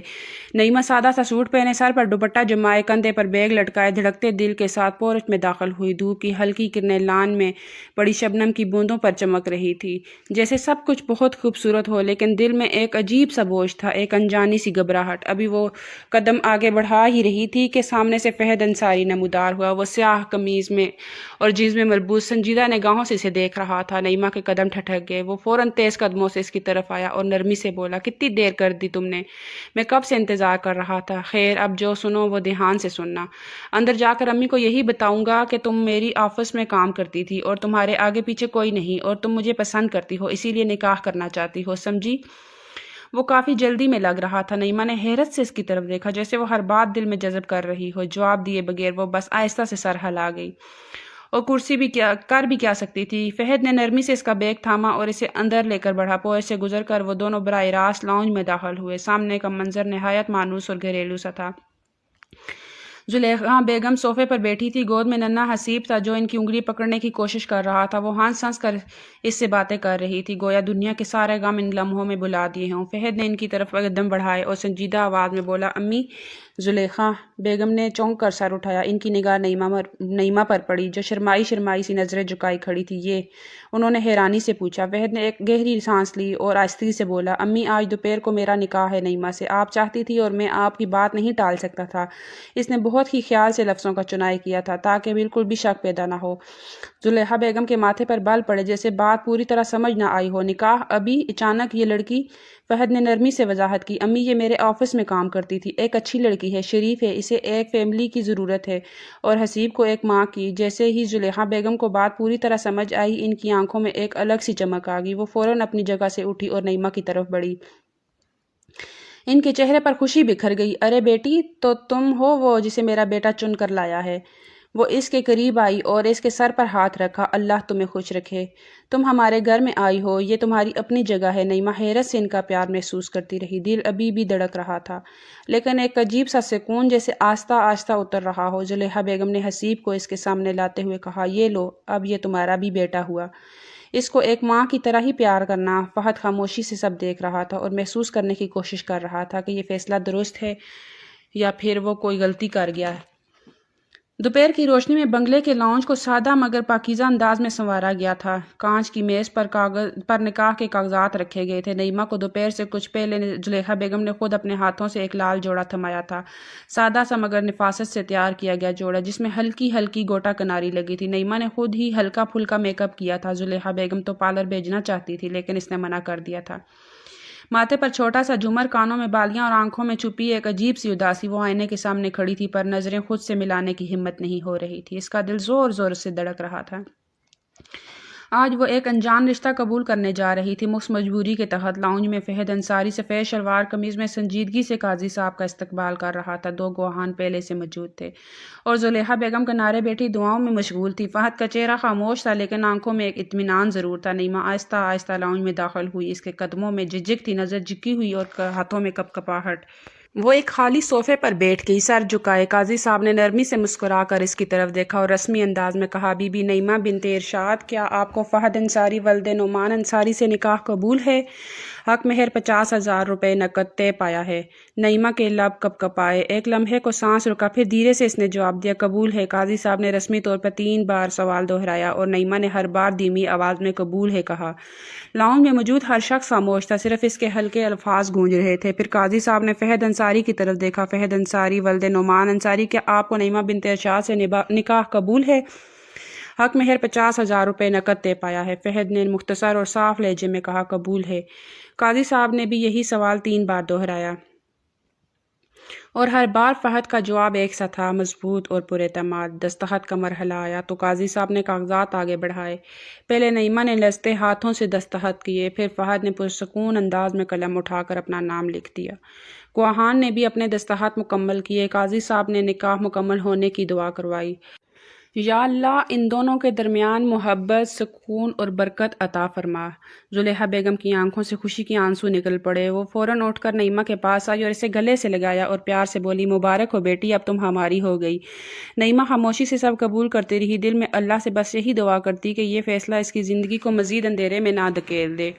نعیمہ سادہ سا سوٹ پہنے، سر پر دوپٹہ جمائے، کندھے پر بیگ لٹکائے، دھڑکتے دل کے ساتھ پورچ میں داخل ہوئی۔ دھوپ کی ہلکی کرنیں لان میں پڑی شبنم کی بوندوں پر چمک رہی تھی، جیسے سب کچھ بہت خوبصورت ہو، لیکن دل میں ایک عجیب سا بوجھ تھا، ایک انجانی سی گھبراہٹ۔ ابھی وہ قدم آگے بڑھا ہی رہی تھی کہ سامنے سے فہد انصاری نمودار ہوا۔ وہ سیاہ قمیض میں اور جینز میں ملبوس سنجیدہ نگاہوں سے اسے دیکھ رہا تھا۔ نعیمہ کے قدم ٹھٹک گئے۔ وہ فوراً تیز قدموں سے اس کی طرف آیا اور نرمی سے بولا، کتنی دیر کر دی تم نے؟ میں کب سے انتظار کر رہا تھا۔ خیر اب جو سنو وہ دھیان سے سننا۔ اندر جا کر امی کو یہی بتاؤں گا کہ تم میری آفس میں کام کرتی تھی اور تمہارے آگے پیچھے کوئی نہیں اور تم مجھے پسند کرتی ہو، اسی لیے نکاح کرنا چاہتی ہو، سمجھی؟ وہ کافی جلدی میں لگ رہا تھا۔ نعیمہ نے حیرت سے اس کی طرف دیکھا، جیسے وہ ہر بات دل میں جذب کر رہی ہو۔ جواب دیے بغیر وہ بس آہستہ سے سر ہلا گئی اور کرسی بھی کیا سکتی تھی۔ فہد نے نرمی سے اس کا بیگ تھاما اور اسے اندر لے کر بڑھا۔ پورچ سے گزر کر وہ دونوں براہ راست لاؤنج میں داخل ہوئے۔ سامنے کا منظر نہایت مانوس اور گھریلو سا تھا۔ زلیخا بیگم صوفے پر بیٹھی تھی، گود میں ننھا حسیب تھا جو ان کی انگلی پکڑنے کی کوشش کر رہا تھا۔ وہ ہنس ہنس کر اس سے باتیں کر رہی تھی، گویا دنیا کے سارے غم ان لمحوں میں بھلا دیے ہوں۔ فہد نے ان کی طرف قدم بڑھائے اور سنجیدہ آواز میں بولا، امی۔ زلیخا بیگم نے چونک کر سر اٹھایا۔ ان کی نگاہ نعیمہ پر پڑی جو شرمائی سی نظریں جھکائی کھڑی تھی۔ یہ؟ انہوں نے حیرانی سے پوچھا۔ فہد نے ایک گہری سانس لی اور آہستگی سے بولا، امی آج دوپہر کو میرا نکاح ہے نعیمہ سے، آپ چاہتی تھی اور میں آپ کی بات نہیں ٹال سکتا تھا۔ اس نے بہت ہی خیال سے لفظوں کا چنائی کیا تھا تاکہ بالکل بھی شک پیدا نہ ہو۔ زلیخا بیگم کے ماتھے پر بال پڑے جیسے بات پوری طرح سمجھ نہ آئی ہو۔ نکاح ابھی؟ اچانک یہ لڑکی؟ فہد نے نرمی سے وضاحت کی، امی یہ میرے آفس میں کام کرتی تھی، ایک اچھی لڑکی ہے، شریف ہے، اسے ایک فیملی کی ضرورت ہے اور حسیب کو ایک ماں کی۔ جیسے ہی زلیخا بیگم کو بات پوری طرح سمجھ آئی ان کی آنکھوں میں ایک الگ سی چمک آ گئی۔ وہ فوراً اپنی جگہ سے اٹھی اور نعیمہ کی طرف بڑھی۔ ان کے چہرے پر خوشی بکھر گئی۔ ارے بیٹی، تو تم ہو وہ جسے میرا بیٹا چن کر لایا ہے۔ وہ اس کے قریب آئی اور اس کے سر پر ہاتھ رکھا۔ اللہ تمہیں خوش رکھے، تم ہمارے گھر میں آئی ہو، یہ تمہاری اپنی جگہ ہے۔ نعیمہ حیرت سے ان کا پیار محسوس کرتی رہی، دل ابھی بھی دھڑک رہا تھا لیکن ایک عجیب سا سکون جیسے آہستہ آہستہ اتر رہا ہو۔ زلیخا بیگم نے حسیب کو اس کے سامنے لاتے ہوئے کہا، یہ لو، اب یہ تمہارا بھی بیٹا ہوا۔ اس کو ایک ماں کی طرح ہی پیار کرنا۔ فہد خاموشی سے سب دیکھ رہا تھا اور محسوس کرنے کی کوشش کر رہا تھا کہ یہ فیصلہ درست ہے یا پھر وہ کوئی غلطی کر گیا ہے۔ دوپہر کی روشنی میں بنگلے کے لاؤنج کو سادہ مگر پاکیزہ انداز میں سنوارا گیا تھا۔ کانچ کی میز پر نکاح کے کاغذات رکھے گئے تھے۔ نعیمہ کو دوپہر سے کچھ پہلے زلیخا بیگم نے خود اپنے ہاتھوں سے ایک لال جوڑا تھمایا تھا، سادہ سا مگر نفاست سے تیار کیا گیا جوڑا جس میں ہلکی ہلکی گوٹا کناری لگی تھی۔ نعیمہ نے خود ہی ہلکا پھلکا میک اپ کیا تھا۔ زلیخا بیگم تو پارلر بھیجنا چاہتی تھی لیکن اس نے منع کر دیا تھا۔ ماتھے پر چھوٹا سا جھومر، کانوں میں بالیاں اور آنکھوں میں چھپی ایک عجیب سی اداسی۔ وہ آئینے کے سامنے کھڑی تھی پر نظریں خود سے ملانے کی ہمت نہیں ہو رہی تھی۔ اس کا دل زور زور سے دھڑک رہا تھا۔ آج وہ ایک انجان رشتہ قبول کرنے جا رہی تھی، مجبوری کے تحت۔ لاؤنج میں فہد انصاری سفید شلوار قمیض میں سنجیدگی سے قاضی صاحب کا استقبال کر رہا تھا۔ 2 گواہان پہلے سے موجود تھے اور زلیخا بیگم کنارے بیٹھی دعاؤں میں مشغول تھی۔ فہد کا چہرہ خاموش تھا لیکن آنکھوں میں ایک اطمینان ضرور تھا۔ نعیمہ آہستہ آہستہ لاؤنج میں داخل ہوئی، اس کے قدموں میں جھجک تھی، نظر جھکی ہوئی اور ہاتھوں میں کپکپاہٹ۔ وہ ایک خالی صوفے پر بیٹھ گئی، سر جھکائے۔ قاضی صاحب نے نرمی سے مسکرا کر اس کی طرف دیکھا اور رسمی انداز میں کہا، بی بی نعیمہ بنت ارشاد، کیا آپ کو فہد انصاری ولد نعمان انصاری سے نکاح قبول ہے؟ حق مہر 50,000 روپے نقد طے پایا ہے۔ نعیمہ کے لب کپ کپائے، ایک لمحے کو سانس رکا، پھر دھیرے سے اس نے جواب دیا، قبول ہے۔ قاضی صاحب نے رسمی طور پر 3 بار سوال دہرایا اور نعیمہ نے ہر بار دھیمی آواز میں قبول ہے کہا۔ لاؤنج میں موجود ہر شخص خاموش تھا، صرف اس کے ہلکے الفاظ گونج رہے تھے۔ پھر قاضی صاحب نے فہد انصاری کی طرف دیکھا، فہد انصاری ولد نعمان انصاری، کیا آپ کو نعیمہ بنت ارشاد سے نکاح قبول ہے؟ حق مہر 50,000 روپے نقد طے پایا ہے۔ فہد نے مختصر اور صاف لہجے میں کہا، قبول ہے۔ قاضی صاحب نے بھی یہی سوال 3 بار دہرایا اور ہر بار فہد کا جواب ایک سا تھا، مضبوط اور پراعتماد۔ دستخط کا مرحلہ آیا تو قاضی صاحب نے کاغذات آگے بڑھائے۔ پہلے نعیمہ نے لرزتے ہاتھوں سے دستخط کیے، پھر فہد نے پرسکون انداز میں قلم اٹھا کر اپنا نام لکھ دیا۔ گواہان نے بھی اپنے دستخط مکمل کیے۔ قاضی صاحب نے نکاح مکمل ہونے کی دعا کروائی۔ یا اللہ ان دونوں کے درمیان محبت، سکون اور برکت عطا فرما۔ زلیخا بیگم کی آنکھوں سے خوشی کے آنسو نکل پڑے۔ وہ فوراً اٹھ کر نعیمہ کے پاس آئی اور اسے گلے سے لگایا اور پیار سے بولی، مبارک ہو بیٹی، اب تم ہماری ہو گئی۔ نعیمہ خاموشی سے سب قبول کرتی رہی، دل میں اللہ سے بس یہی دعا کرتی کہ یہ فیصلہ اس کی زندگی کو مزید اندھیرے میں نہ دھکیل دے۔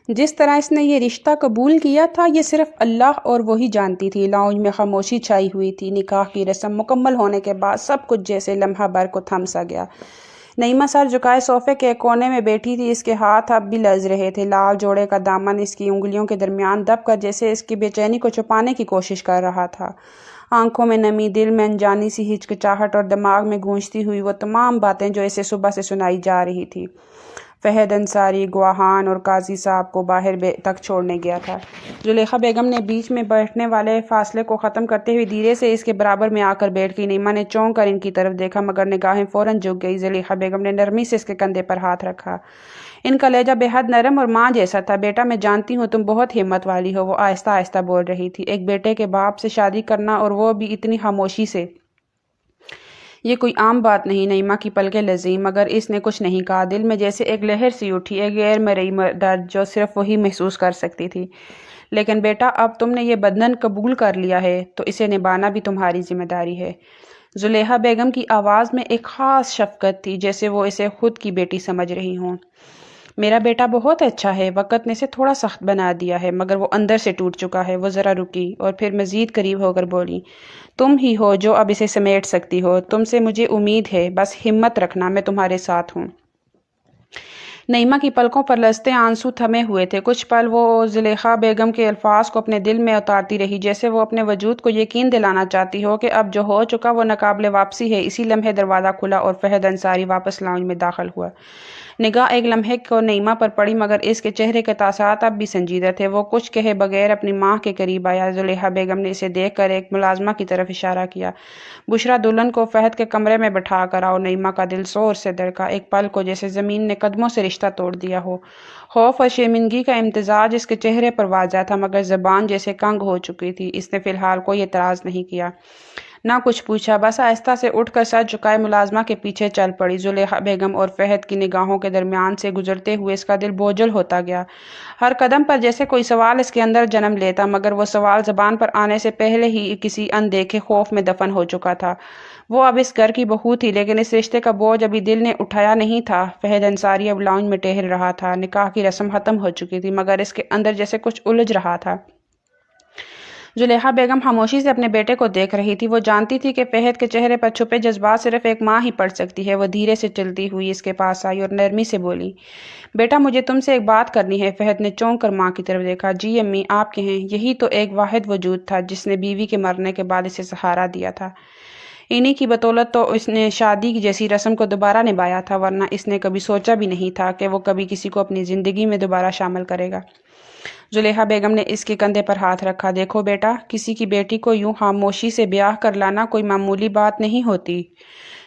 جس طرح اس نے یہ رشتہ قبول کیا تھا یہ صرف اللہ اور وہی جانتی تھی۔ لاؤنج میں خاموشی چھائی ہوئی تھی۔ نکاح کی رسم مکمل ہونے کے بعد سب کچھ جیسے لمحہ بھر کو تھم سا گیا۔ نعیمہ سر جھکائے صوفے کے ایک کونے میں بیٹھی تھی، اس کے ہاتھ اب بھی لرز رہے تھے، لال جوڑے کا دامن اس کی انگلیوں کے درمیان دب کر جیسے اس کی بے چینی کو چھپانے کی کوشش کر رہا تھا۔ آنکھوں میں نمی، دل میں انجانی سی ہچکچاہٹ اور دماغ میں گونجتی ہوئی وہ تمام باتیں جو اسے صبح سے سنائی جا رہی تھی۔ فہد انصاری گواہان اور قاضی صاحب کو باہر تک چھوڑنے گیا تھا۔ زلیخا بیگم نے بیچ میں بیٹھنے والے فاصلے کو ختم کرتے ہوئے دھیرے سے اس کے برابر میں آ کر بیٹھ گئی۔ نعیمہ نے چونک کر ان کی طرف دیکھا مگر نگاہیں فوراً جھک گئی۔ زلیخا بیگم نے نرمی سے اس کے کندھے پر ہاتھ رکھا۔ ان کا لہجہ بے حد نرم اور ماں جیسا تھا۔ بیٹا میں جانتی ہوں تم بہت ہمت والی ہو، وہ آہستہ آہستہ بول رہی تھی۔ ایک بیٹے کے باپ سے شادی کرنا اور وہ بھی اتنی خاموشی سے، یہ کوئی عام بات نہیں۔ نعیمہ کی پلکیں لرزیں مگر اس نے کچھ نہیں کہا۔ دل میں جیسے ایک لہر سی اٹھی، ایک غیر مرئی درد جو صرف وہی محسوس کر سکتی تھی۔ لیکن بیٹا اب تم نے یہ بندھن قبول کر لیا ہے تو اسے نبھانا بھی تمہاری ذمہ داری ہے۔ زلیخا بیگم کی آواز میں ایک خاص شفقت تھی، جیسے وہ اسے خود کی بیٹی سمجھ رہی ہوں۔ میرا بیٹا بہت اچھا ہے، وقت نے اسے تھوڑا سخت بنا دیا ہے مگر وہ اندر سے ٹوٹ چکا ہے۔ وہ ذرا رکی اور پھر مزید قریب ہو کر بولی، تم ہی ہو جو اب اسے سمیٹ سکتی ہو، تم سے مجھے امید ہے، بس ہمت رکھنا، میں تمہارے ساتھ ہوں۔ نعیمہ کی پلکوں پر لرزتے آنسو تھمے ہوئے تھے۔ کچھ پل وہ زلیخا بیگم کے الفاظ کو اپنے دل میں اتارتی رہی، جیسے وہ اپنے وجود کو یقین دلانا چاہتی ہو کہ اب جو ہو چکا وہ ناقابل واپسی ہے۔ اسی لمحے دروازہ کھلا اور فہد انصاری واپس لاؤنج میں داخل ہوا۔ نگاہ ایک لمحے کو نعیمہ پر پڑی مگر اس کے چہرے کے تاثرات اب بھی سنجیدہ تھے۔ وہ کچھ کہے بغیر اپنی ماں کے قریب آیا۔ زلیخا بیگم نے اسے دیکھ کر ایک ملازمہ کی طرف اشارہ کیا، بشریٰ دلہن کو فہد کے کمرے میں بٹھا کر آؤ۔ نعیمہ کا دل زور سے دھڑکا، ایک پل کو جیسے زمین نے قدموں سے رشتہ توڑ دیا ہو۔ خوف اور شرمندگی کا امتزاج اس کے چہرے پر واضح تھا مگر زبان جیسے کنگ ہو چکی تھی۔ اس نے فی الحال کوئی اعتراض نہیں کیا، نہ کچھ پوچھا، بس آہستہ سے اٹھ کر سر جھکائے ملازمہ کے پیچھے چل پڑی۔ زلیخا بیگم اور فہد کی نگاہوں کے درمیان سے گزرتے ہوئے اس کا دل بوجھل ہوتا گیا۔ ہر قدم پر جیسے کوئی سوال اس کے اندر جنم لیتا مگر وہ سوال زبان پر آنے سے پہلے ہی کسی اندیکھے خوف میں دفن ہو چکا تھا۔ وہ اب اس گھر کی بہو تھی لیکن اس رشتے کا بوجھ ابھی دل نے اٹھایا نہیں تھا۔ فہد انصاری اب لاؤنج میں ٹہل رہا تھا۔ نکاح کی رسم ختم ہو چکی تھی مگر اس کے اندر جیسے کچھ الجھ رہا تھا۔ زلیخا بیگم خاموشی سے اپنے بیٹے کو دیکھ رہی تھی۔ وہ جانتی تھی کہ فہد کے چہرے پر چھپے جذبات صرف ایک ماں ہی پڑھ سکتی ہے۔ وہ دھیرے سے چلتی ہوئی اس کے پاس آئی اور نرمی سے بولی، بیٹا مجھے تم سے ایک بات کرنی ہے۔ فہد نے چونک کر ماں کی طرف دیکھا۔ جی امی، آپ کہیں۔ یہی تو ایک واحد وجود تھا جس نے بیوی کے مرنے کے بعد اسے سہارا دیا تھا۔ انہی کی بدولت تو اس نے شادی جیسی رسم کو دوبارہ نبھایا تھا، ورنہ اس نے کبھی سوچا بھی نہیں تھا کہ وہ کبھی کسی کو اپنی زندگی میں دوبارہ شامل کرے گا۔ زلیخا بیگم نے اس کے کندھے پر ہاتھ رکھا۔ دیکھو بیٹا، کسی کی بیٹی کو یوں خاموشی سے بیاہ کر لانا کوئی معمولی بات نہیں ہوتی۔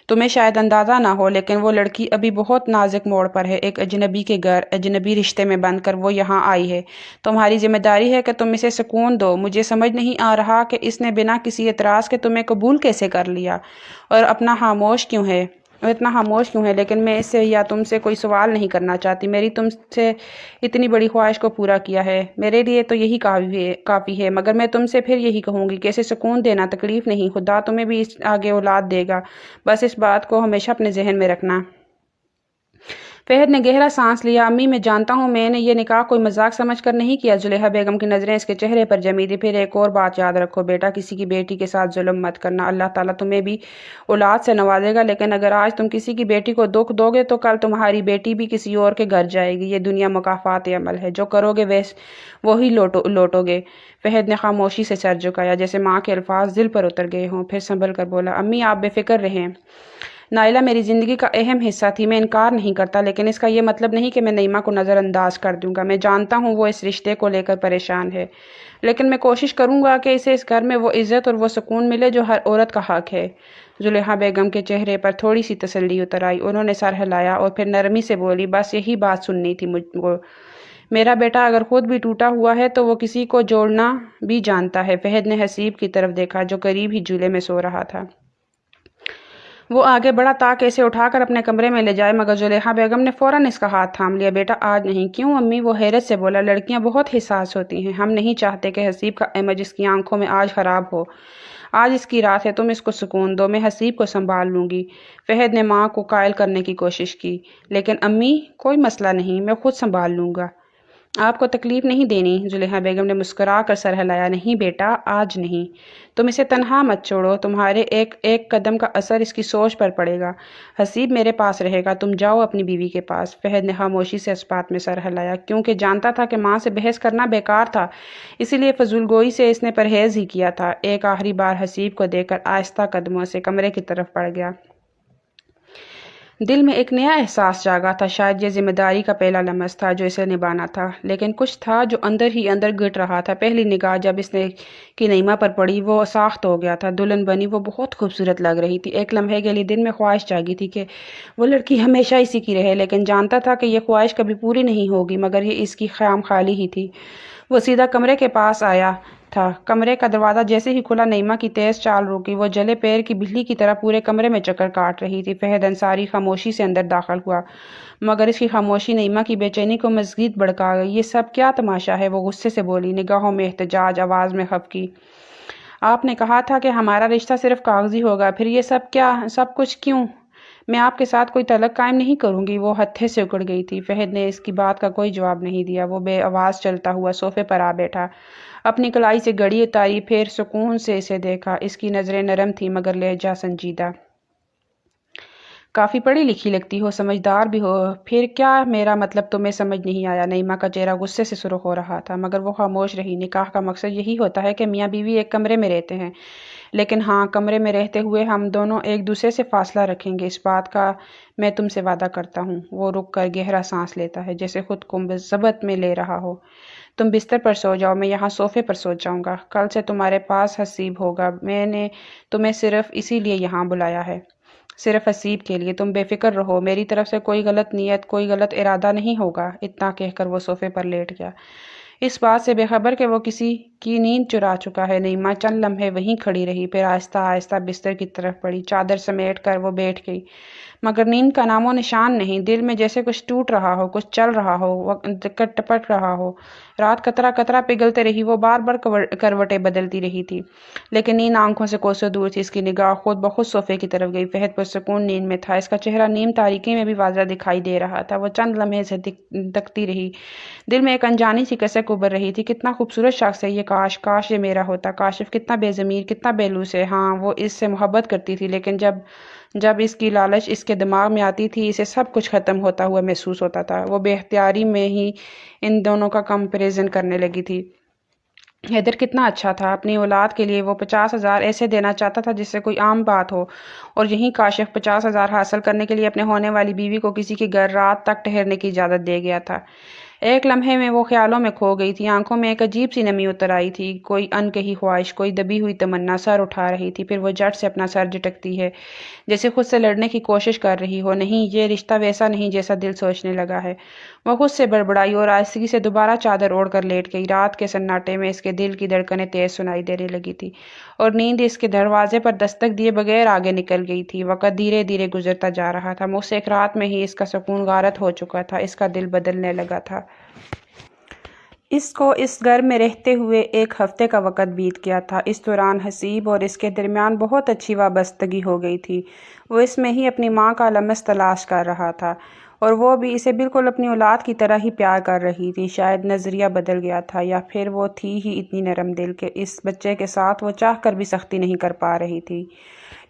تمہیں شاید اندازہ نہ ہو لیکن وہ لڑکی ابھی بہت نازک موڑ پر ہے۔ ایک اجنبی کے گھر، اجنبی رشتے میں بند کر وہ یہاں آئی ہے۔ تمہاری ذمہ داری ہے کہ تم اسے سکون دو۔ مجھے سمجھ نہیں آ رہا کہ اس نے بنا کسی اعتراض کے تمہیں قبول کیسے کر لیا اور اپنا خاموش کیوں ہے۔ اتنا خاموش کیوں ہے؟ لیکن میں اس سے یا تم سے کوئی سوال نہیں کرنا چاہتی، میری تم سے اتنی بڑی خواہش کو پورا کیا ہے، میرے لیے تو یہی کافی ہے، مگر میں تم سے پھر یہی کہوں گی کہ اسے سکون دینا تکلیف نہیں، خدا تمہیں بھی اس آگے اولاد دے گا، بس اس بات کو ہمیشہ اپنے ذہن میں رکھنا۔ فہد نے گہرا سانس لیا۔ امی میں جانتا ہوں میں نے یہ نکاح کوئی مذاق سمجھ کر نہیں کیا۔ زلیخا بیگم کی نظریں اس کے چہرے پر جمی تھی۔ پھر ایک اور بات یاد رکھو بیٹا، کسی کی بیٹی کے ساتھ ظلم مت کرنا، اللہ تعالیٰ تمہیں بھی اولاد سے نوازے گا، لیکن اگر آج تم کسی کی بیٹی کو دکھ دو گے تو کل تمہاری بیٹی بھی کسی اور کے گھر جائے گی۔ یہ دنیا مکافات عمل ہے، جو کرو گے وہی لوٹو گے۔ فہد نے خاموشی سے سر جھکایا، جیسے ماں کے الفاظ دل پر اتر گئے ہوں۔ پھر سنبھل کر بولا، امی آپ بے فکر رہیں، نائلہ میری زندگی کا اہم حصہ تھی، میں انکار نہیں کرتا، لیکن اس کا یہ مطلب نہیں کہ میں نعیمہ کو نظر انداز کر دوں گا۔ میں جانتا ہوں وہ اس رشتے کو لے کر پریشان ہے، لیکن میں کوشش کروں گا کہ اسے اس گھر میں وہ عزت اور وہ سکون ملے جو ہر عورت کا حق ہے۔ زلیخا بیگم کے چہرے پر تھوڑی سی تسلی اتر آئی، انہوں نے سر ہلایا اور پھر نرمی سے بولی، بس یہی بات سننی تھی مجھ کو۔ میرا بیٹا اگر خود بھی ٹوٹا ہوا ہے تو وہ کسی کو جوڑنا بھی جانتا ہے۔ فہد نے حسیب کی طرف دیکھا جو قریب ہی جھولے میں سو رہا تھا۔ وہ آگے بڑھا تاکہ اسے اٹھا کر اپنے کمرے میں لے جائے، مگر زلیخا بیگم نے فوراً اس کا ہاتھ تھام لیا۔ بیٹا آج نہیں۔ کیوں امی؟ وہ حیرت سے بولا، لڑکیاں بہت حساس ہوتی ہیں، ہم نہیں چاہتے کہ حسیب کا امیج اس کی آنکھوں میں آج خراب ہو۔ آج اس کی رات ہے، تم اس کو سکون دو، میں حسیب کو سنبھال لوں گی۔ فہد نے ماں کو قائل کرنے کی کوشش کی، لیکن امی کوئی مسئلہ نہیں، میں خود سنبھال لوں گا، آپ کو تکلیف نہیں دینی۔ زلیخا بیگم نے مسکرا کر سر ہلایا، نہیں بیٹا آج نہیں، تم اسے تنہا مت چھوڑو، تمہارے ایک ایک قدم کا اثر اس کی سوچ پر پڑے گا۔ حسیب میرے پاس رہے گا، تم جاؤ اپنی بیوی کے پاس۔ فہد نے خاموشی سے اس بات میں سر ہلایا، کیونکہ جانتا تھا کہ ماں سے بحث کرنا بیکار تھا، اسی لیے فضول گوئی سے اس نے پرہیز ہی کیا تھا۔ ایک آخری بار حسیب کو دیکھ کر آہستہ قدموں سے کمرے کی طرف بڑھ گیا۔ دل میں ایک نیا احساس جاگا تھا، شاید یہ ذمہ داری کا پہلا لمس تھا جو اسے نبھانا تھا، لیکن کچھ تھا جو اندر ہی اندر گھٹ رہا تھا۔ پہلی نگاہ جب اس نے کی نعیمہ پر پڑی، وہ ساخت ہو گیا تھا۔ دلہن بنی وہ بہت خوبصورت لگ رہی تھی۔ ایک لمحے کے لیے دل میں خواہش جاگی تھی کہ وہ لڑکی ہمیشہ اسی کی رہے، لیکن جانتا تھا کہ یہ خواہش کبھی پوری نہیں ہوگی، مگر یہ اس کی خام خیالی ہی تھی۔ وہ سیدھا کمرے کے پاس آیا تھا۔ کمرے کا دروازہ جیسے ہی کھلا، نعیمہ کی تیز چال رکی، وہ جلے پیر کی بلی کی طرح پورے کمرے میں چکر کاٹ رہی تھی۔ فہد انصاری خاموشی سے اندر داخل ہوا، مگر اس کی خاموشی نعیمہ کی بے چینی کو مزید بڑھا گئی۔ یہ سب کیا تماشا ہے؟ وہ غصے سے بولی، نگاہوں میں احتجاج، آواز میں خفگی۔ آپ نے کہا تھا کہ ہمارا رشتہ صرف کاغذی ہوگا، پھر یہ سب کچھ کیوں؟ میں آپ کے ساتھ کوئی تعلق قائم نہیں کروں گی۔ وہ ہتھے سے اکڑ گئی تھی۔ فہد نے اس کی بات کا کوئی جواب نہیں دیا۔ وہ بے آواز چلتا ہوا صوفے پر آ بیٹھا، اپنی کلائی سے گھڑی اتاری، پھر سکون سے اسے دیکھا۔ اس کی نظریں نرم تھیں مگر لہجہ سنجیدہ۔ کافی پڑھی لکھی لگتی ہو، سمجھدار بھی ہو، پھر کیا میرا مطلب تمہیں سمجھ نہیں آیا؟ نعیمہ کا چہرہ غصے سے سرخ ہو رہا تھا، مگر وہ خاموش رہی۔ نکاح کا مقصد یہی ہوتا ہے کہ میاں بیوی ایک کمرے میں رہتے ہیں، لیکن ہاں، کمرے میں رہتے ہوئے ہم دونوں ایک دوسرے سے فاصلہ رکھیں گے، اس بات کا میں تم سے وعدہ کرتا ہوں۔ وہ رک کر گہرا سانس لیتا ہے، جیسے خود کو ضبط میں لے رہا ہو۔ تم بستر پر سو جاؤ، میں یہاں صوفے پر سو جاؤں گا۔ کل سے تمہارے پاس حسیب ہوگا، میں نے تمہیں صرف اسی لیے یہاں بلایا ہے، صرف حسیب کے لیے۔ تم بے فکر رہو، میری طرف سے کوئی غلط نیت، کوئی غلط ارادہ نہیں ہوگا۔ اتنا کہہ کر وہ صوفے پر لیٹ گیا، اس بات سے بے خبر کہ وہ کسی کی نیند چرا چکا ہے۔ نعیمہ چند لمحے وہیں کھڑی رہی، پھر آہستہ آہستہ بستر کی طرف بڑھی، چادر سمیٹ کر وہ بیٹھ گئی، مگر نیند کا نام و نشان نہیں۔ دل میں جیسے کچھ ٹوٹ رہا ہو، کچھ چل رہا ہو، وقت ٹپٹ رہا ہو۔ رات قطرہ قطرہ پگھلتے رہی، وہ بار بار کروٹیں بدلتی رہی تھی، لیکن نیند آنکھوں سے کوسوں دور تھی۔ اس کی نگاہ خود بخود صوفے کی طرف گئی۔ فہد پرسکون نیند میں تھا، اس کا چہرہ نیم تاریکی میں بھی واضح دکھائی دے رہا تھا۔ وہ چند لمحے سے تکتی رہی، دل میں ایک انجانی سی کسک ابھر رہی تھی، کتنا خوبصورت شخص ہے یہ، کاش یہ میرا ہوتا۔ کاشف کتنا بے ضمیر، کتنا بے لوث ہے۔ ہاں، وہ اس سے محبت کرتی تھی، لیکن جب اس کی لالچ اس کے دماغ میں آتی تھی، اسے سب کچھ ختم ہوتا ہوا محسوس ہوتا تھا۔ وہ بے اختیاری میں ہی ان دونوں کا کمپیریزن کرنے لگی تھی۔ حیدر کتنا اچھا تھا، اپنی اولاد کے لیے وہ 50,000 ایسے دینا چاہتا تھا جس سے کوئی عام بات ہو، اور یہیں کاشف 50,000 حاصل کرنے کے لیے اپنے ہونے والی بیوی کو کسی کے گھر رات تک ٹھہرنے کی اجازت دے گیا تھا۔ ایک لمحے میں وہ خیالوں میں کھو گئی تھی، آنکھوں میں ایک عجیب سی نمی اتر آئی تھی، کوئی انکہی خواہش، کوئی دبی ہوئی تمنا سر اٹھا رہی تھی۔ پھر وہ جھٹ سے اپنا سر جھٹکتی ہے، جیسے خود سے لڑنے کی کوشش کر رہی ہو۔ نہیں، یہ رشتہ ویسا نہیں جیسا دل سوچنے لگا ہے۔ وہ خود سے بڑبڑائی اور آہستگی سے دوبارہ چادر اوڑھ کر لیٹ گئی۔ رات کے سناٹے میں اس کے دل کی دھڑکنیں تیز سنائی دینے لگی تھی اور نیند اس کے دروازے پر دستک دیے بغیر آگے نکل گئی تھی۔ وقت دھیرے دھیرے گزرتا جا رہا تھا، مجھ سے ایک رات میں ہی اس کا سکون غارت ہو چکا تھا، اس کا دل بدلنے لگا تھا۔ اس کو اس گھر میں رہتے ہوئے 1 ہفتے کا وقت بیت گیا تھا۔ اس دوران حسیب اور اس کے درمیان بہت اچھی وابستگی ہو گئی تھی۔ وہ اس میں ہی اپنی ماں کا لمس تلاش کر رہا تھا اور وہ بھی اسے بالکل اپنی اولاد کی طرح ہی پیار کر رہی تھی۔ شاید نظریہ بدل گیا تھا، یا پھر وہ تھی ہی اتنی نرم دل کہ اس بچے کے ساتھ وہ چاہ کر بھی سختی نہیں کر پا رہی تھی۔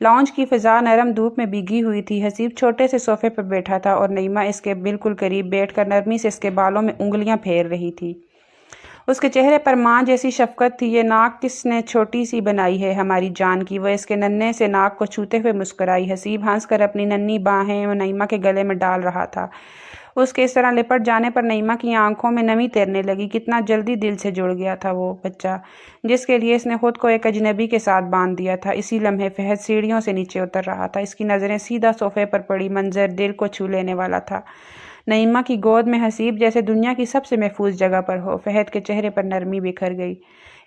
لاؤنج کی فضا نرم دھوپ میں بھیگی ہوئی تھی۔ حسیب چھوٹے سے صوفے پر بیٹھا تھا اور نعیمہ اس کے بالکل قریب بیٹھ کر نرمی سے اس کے بالوں میں انگلیاں پھیر رہی تھی۔ اس کے چہرے پر ماں جیسی شفقت تھی۔ یہ ناک کس نے چھوٹی سی بنائی ہے ہماری جان کی؟ وہ اس کے ننھے سے ناک کو چھوتے ہوئے مسکرائی۔ حسیب ہنس کر اپنی ننھی باہیں نعیمہ کے گلے میں ڈال رہا تھا۔ اس کے اس طرح لپٹ جانے پر نعیمہ کی آنکھوں میں نمی تیرنے لگی۔ کتنا جلدی دل سے جڑ گیا تھا وہ بچہ، جس کے لیے اس نے خود کو ایک اجنبی کے ساتھ باندھ دیا تھا۔ اسی لمحے فہد سیڑھیوں سے نیچے اتر رہا تھا۔ اس کی نظریں سیدھا صوفے پر پڑی منظر دل کو چھو لینے والا تھا۔ نعیمہ کی گود میں حسیب جیسے دنیا کی سب سے محفوظ جگہ پر ہو۔ فہد کے چہرے پر نرمی بکھر گئی۔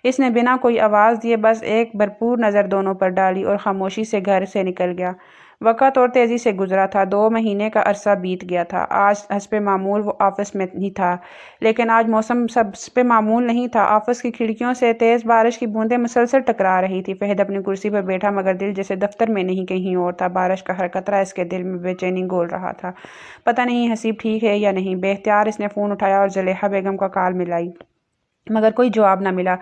اس نے بنا کوئی آواز دیے بس ایک بھرپور نظر دونوں پر ڈالی اور خاموشی سے گھر سے نکل گیا۔ وقت اور تیزی سے گزرا تھا۔ 2 مہینے کا عرصہ بیت گیا تھا۔ آج حسب معمول وہ آفس میں ہی تھا، لیکن آج موسم حسب معمول نہیں تھا۔ آفس کی کھڑکیوں سے تیز بارش کی بوندیں مسلسل ٹکرا رہی تھی۔ فہد اپنی کرسی پر بیٹھا مگر دل جیسے دفتر میں نہیں کہیں اور تھا۔ بارش کا ہر قطرہ اس کے دل میں بے چینی گھول رہا تھا۔ پتہ نہیں حسیب ٹھیک ہے یا نہیں۔ بے اختیار اس نے فون اٹھایا اور زلیخا بیگم کا کال ملائی، مگر کوئی جواب نہ ملا۔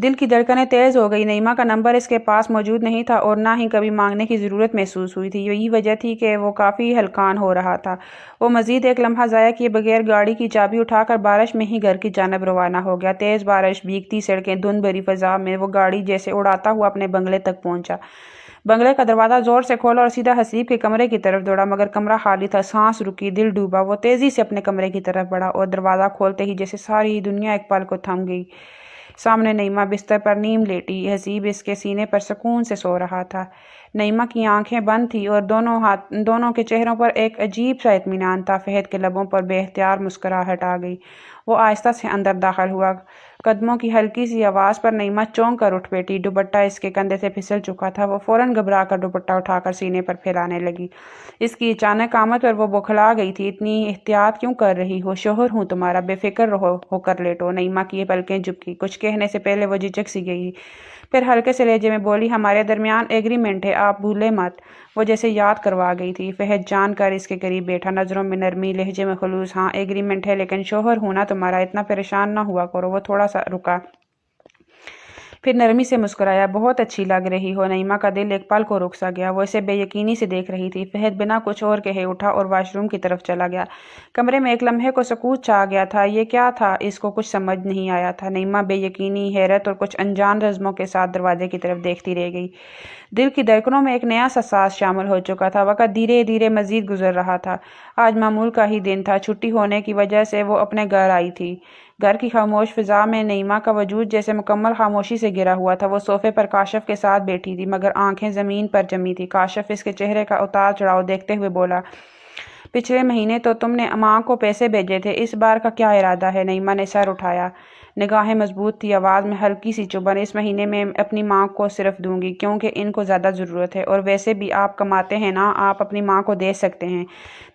دل کی دھڑکنیں تیز ہو گئی۔ نعیمہ کا نمبر اس کے پاس موجود نہیں تھا اور نہ ہی کبھی مانگنے کی ضرورت محسوس ہوئی تھی۔ یہی وجہ تھی کہ وہ کافی ہلکان ہو رہا تھا۔ وہ مزید ایک لمحہ ضائع کیے بغیر گاڑی کی چابی اٹھا کر بارش میں ہی گھر کی جانب روانہ ہو گیا۔ تیز بارش، بھیگتی سڑکیں، دھند بھری فضا میں وہ گاڑی جیسے اڑاتا ہوا اپنے بنگلے تک پہنچا۔ بنگلے کا دروازہ زور سے کھولا اور سیدھا حسیب کے کمرے کی طرف دوڑا، مگر کمرہ خالی تھا۔ سانس رکی، دل ڈوبا۔ وہ تیزی سے اپنے کمرے کی طرف بڑھا اور دروازہ کھولتے ہی جیسے ساری دنیا ایک پل کو تھم گئی۔ سامنے نعیمہ بستر پر نیم لیٹی، حسیب اس کے سینے پر سکون سے سو رہا تھا۔ نعیمہ کی آنکھیں بند تھیں اور دونوں کے چہروں پر ایک عجیب سا اطمینان تھا۔ فہد کے لبوں پر بے اختیار مسکراہٹ آ گئی۔ وہ آہستہ سے اندر داخل ہوا۔ قدموں کی ہلکی سی آواز پر نعیمہ چونک کر اٹھ بیٹھی۔ دوپٹہ اس کے کندھے سے پھسل چکا تھا۔ وہ فوراً گھبرا کر دوپٹہ اٹھا کر سینے پر پھیلانے لگی۔ اس کی اچانک آمد پر وہ بوکھلا گئی تھی۔ اتنی احتیاط کیوں کر رہی ہو؟ شوہر ہوں تمہارا، بے فکر ہو کر لیٹو۔ نعیمہ کی پلکیں جھپکی۔ کچھ کہنے سے پہلے وہ جھجک سی گئی، پھر ہلکے سے لہجے میں بولی، ہمارے درمیان ایگریمنٹ ہے، آپ بھولے مت۔ وہ جیسے یاد کروا گئی تھی۔ فہد جان کر اس کے قریب بیٹھا، نظروں میں نرمی، لہجے میں خلوص۔ ہاں ایگریمنٹ ہے، لیکن شوہر ہوں نا تمہارا، اتنا پریشان نہ ہوا کرو۔ وہ تھوڑا سا رکا، پھر نرمی سے مسکرایا، بہت اچھی لگ رہی ہو۔ نعیمہ کا دل ایک پل کو رک سا گیا۔ وہ اسے بے یقینی سے دیکھ رہی تھی۔ فہد بنا کچھ اور کہے اٹھا اور واش روم کی طرف چلا گیا۔ کمرے میں ایک لمحے کو سکوت چھا گیا تھا۔ یہ کیا تھا؟ اس کو کچھ سمجھ نہیں آیا تھا۔ نعیمہ بے یقینی، حیرت اور کچھ انجان رزموں کے ساتھ دروازے کی طرف دیکھتی رہ گئی۔ دل کی دھڑکنوں میں ایک نیا سا ساز شامل ہو چکا تھا۔ وقت دھیرے دھیرے مزید گزر رہا تھا۔ آج معمول کا ہی دن تھا۔ چھٹی ہونے کی وجہ سے وہ اپنے گھر آئی تھی۔ گھر کی خاموش فضا میں نعیمہ کا وجود جیسے مکمل خاموشی سے گھرا ہوا تھا۔ وہ صوفے پر کاشف کے ساتھ بیٹھی تھی، مگر آنکھیں زمین پر جمی تھی۔ کاشف اس کے چہرے کا اتار چڑھاؤ دیکھتے ہوئے بولا، پچھلے مہینے تو تم نے ماں کو پیسے بھیجے تھے، اس بار کا کیا ارادہ ہے؟ نعیمہ نے سر اٹھایا، نگاہیں مضبوط تھی، آواز میں ہلکی سی چبھن۔ اس مہینے میں اپنی ماں کو صرف دوں گی، کیونکہ ان کو زیادہ ضرورت ہے، اور ویسے بھی آپ کماتے ہیں نا، آپ اپنی ماں کو دے سکتے ہیں۔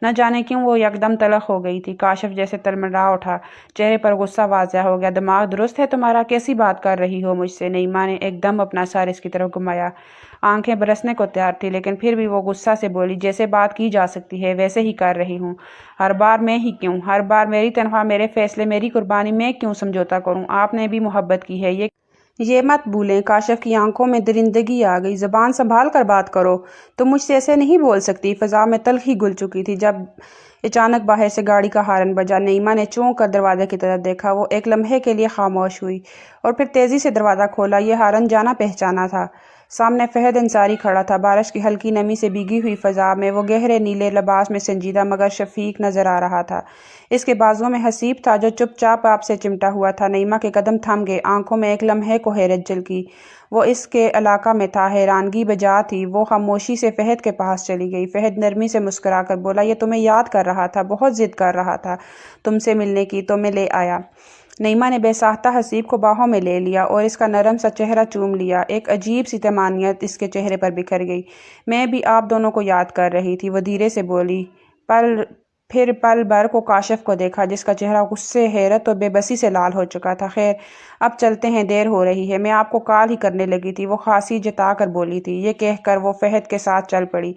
نہ جانے کیوں وہ یکدم تلخ ہو گئی تھی۔ کاشف جیسے تلمڑا اٹھا، چہرے پر غصہ واضح ہو گیا۔ دماغ درست ہے تمہارا؟ کیسی بات کر رہی ہو مجھ سے؟ نعیمہ نے ایک دم اپنا سر اس کی طرف گھمایا، آنکھیں برسنے کو تیار تھی، لیکن پھر بھی وہ غصہ سے بولی، جیسے بات کی جا سکتی ہے ویسے ہی کر رہی ہوں۔ ہر بار میں ہی کیوں؟ ہر بار میری تنخواہ، میرے فیصلے، میری قربانی، میں کیوں سمجھوتا کروں؟ آپ نے بھی محبت کی ہے، یہ مت بھولیں۔ کاشف کی آنکھوں میں درندگی آ گئی۔ زبان سنبھال کر بات کرو، تم مجھ سے ایسے نہیں بول سکتی۔ فضا میں تلخی گھل چکی تھی جب اچانک باہر سے گاڑی کا ہارن بجا۔ نعیمہ نے چونک کر دروازے کی طرف دیکھا۔ وہ ایک لمحے کے لیے خاموش ہوئی اور پھر تیزی سے دروازہ کھولا۔ یہ ہارن جانا پہچانا تھا۔ سامنے فہد انصاری کھڑا تھا، بارش کی ہلکی نمی سے بھیگی ہوئی فضا میں وہ گہرے نیلے لباس میں سنجیدہ مگر شفیق نظر آ رہا تھا۔ اس کے بازوؤں میں حسیب تھا جو چپ چاپ آپ سے چمٹا ہوا تھا۔ نعیمہ کے قدم تھم گئے، آنکھوں میں ایک لمحے کو حیرت جھلکی۔ وہ اس کے علاقہ میں تھا، حیرانگی بجا تھی۔ وہ خاموشی سے فہد کے پاس چلی گئی۔ فہد نرمی سے مسکرا کر بولا، یہ تمہیں یاد کر رہا تھا، بہت ضد کر رہا تھا تم سے ملنے کی، تو میں لے آیا۔ نعیمہ نے بے ساختہ حسیب کو باہوں میں لے لیا اور اس کا نرم سا چہرہ چوم لیا۔ ایک عجیب سی طمانینت اس کے چہرے پر بکھر گئی۔ میں بھی آپ دونوں کو یاد کر رہی تھی، وہ دھیرے سے بولی۔ پھر پل بھر کو کاشف کو دیکھا جس کا چہرہ غصے، حیرت اور بے بسی سے لال ہو چکا تھا۔ خیر اب چلتے ہیں، دیر ہو رہی ہے، میں آپ کو کال ہی کرنے لگی تھی، وہ خاصی جتا کر بولی تھی۔ یہ کہہ کر وہ فہد کے ساتھ چل پڑی۔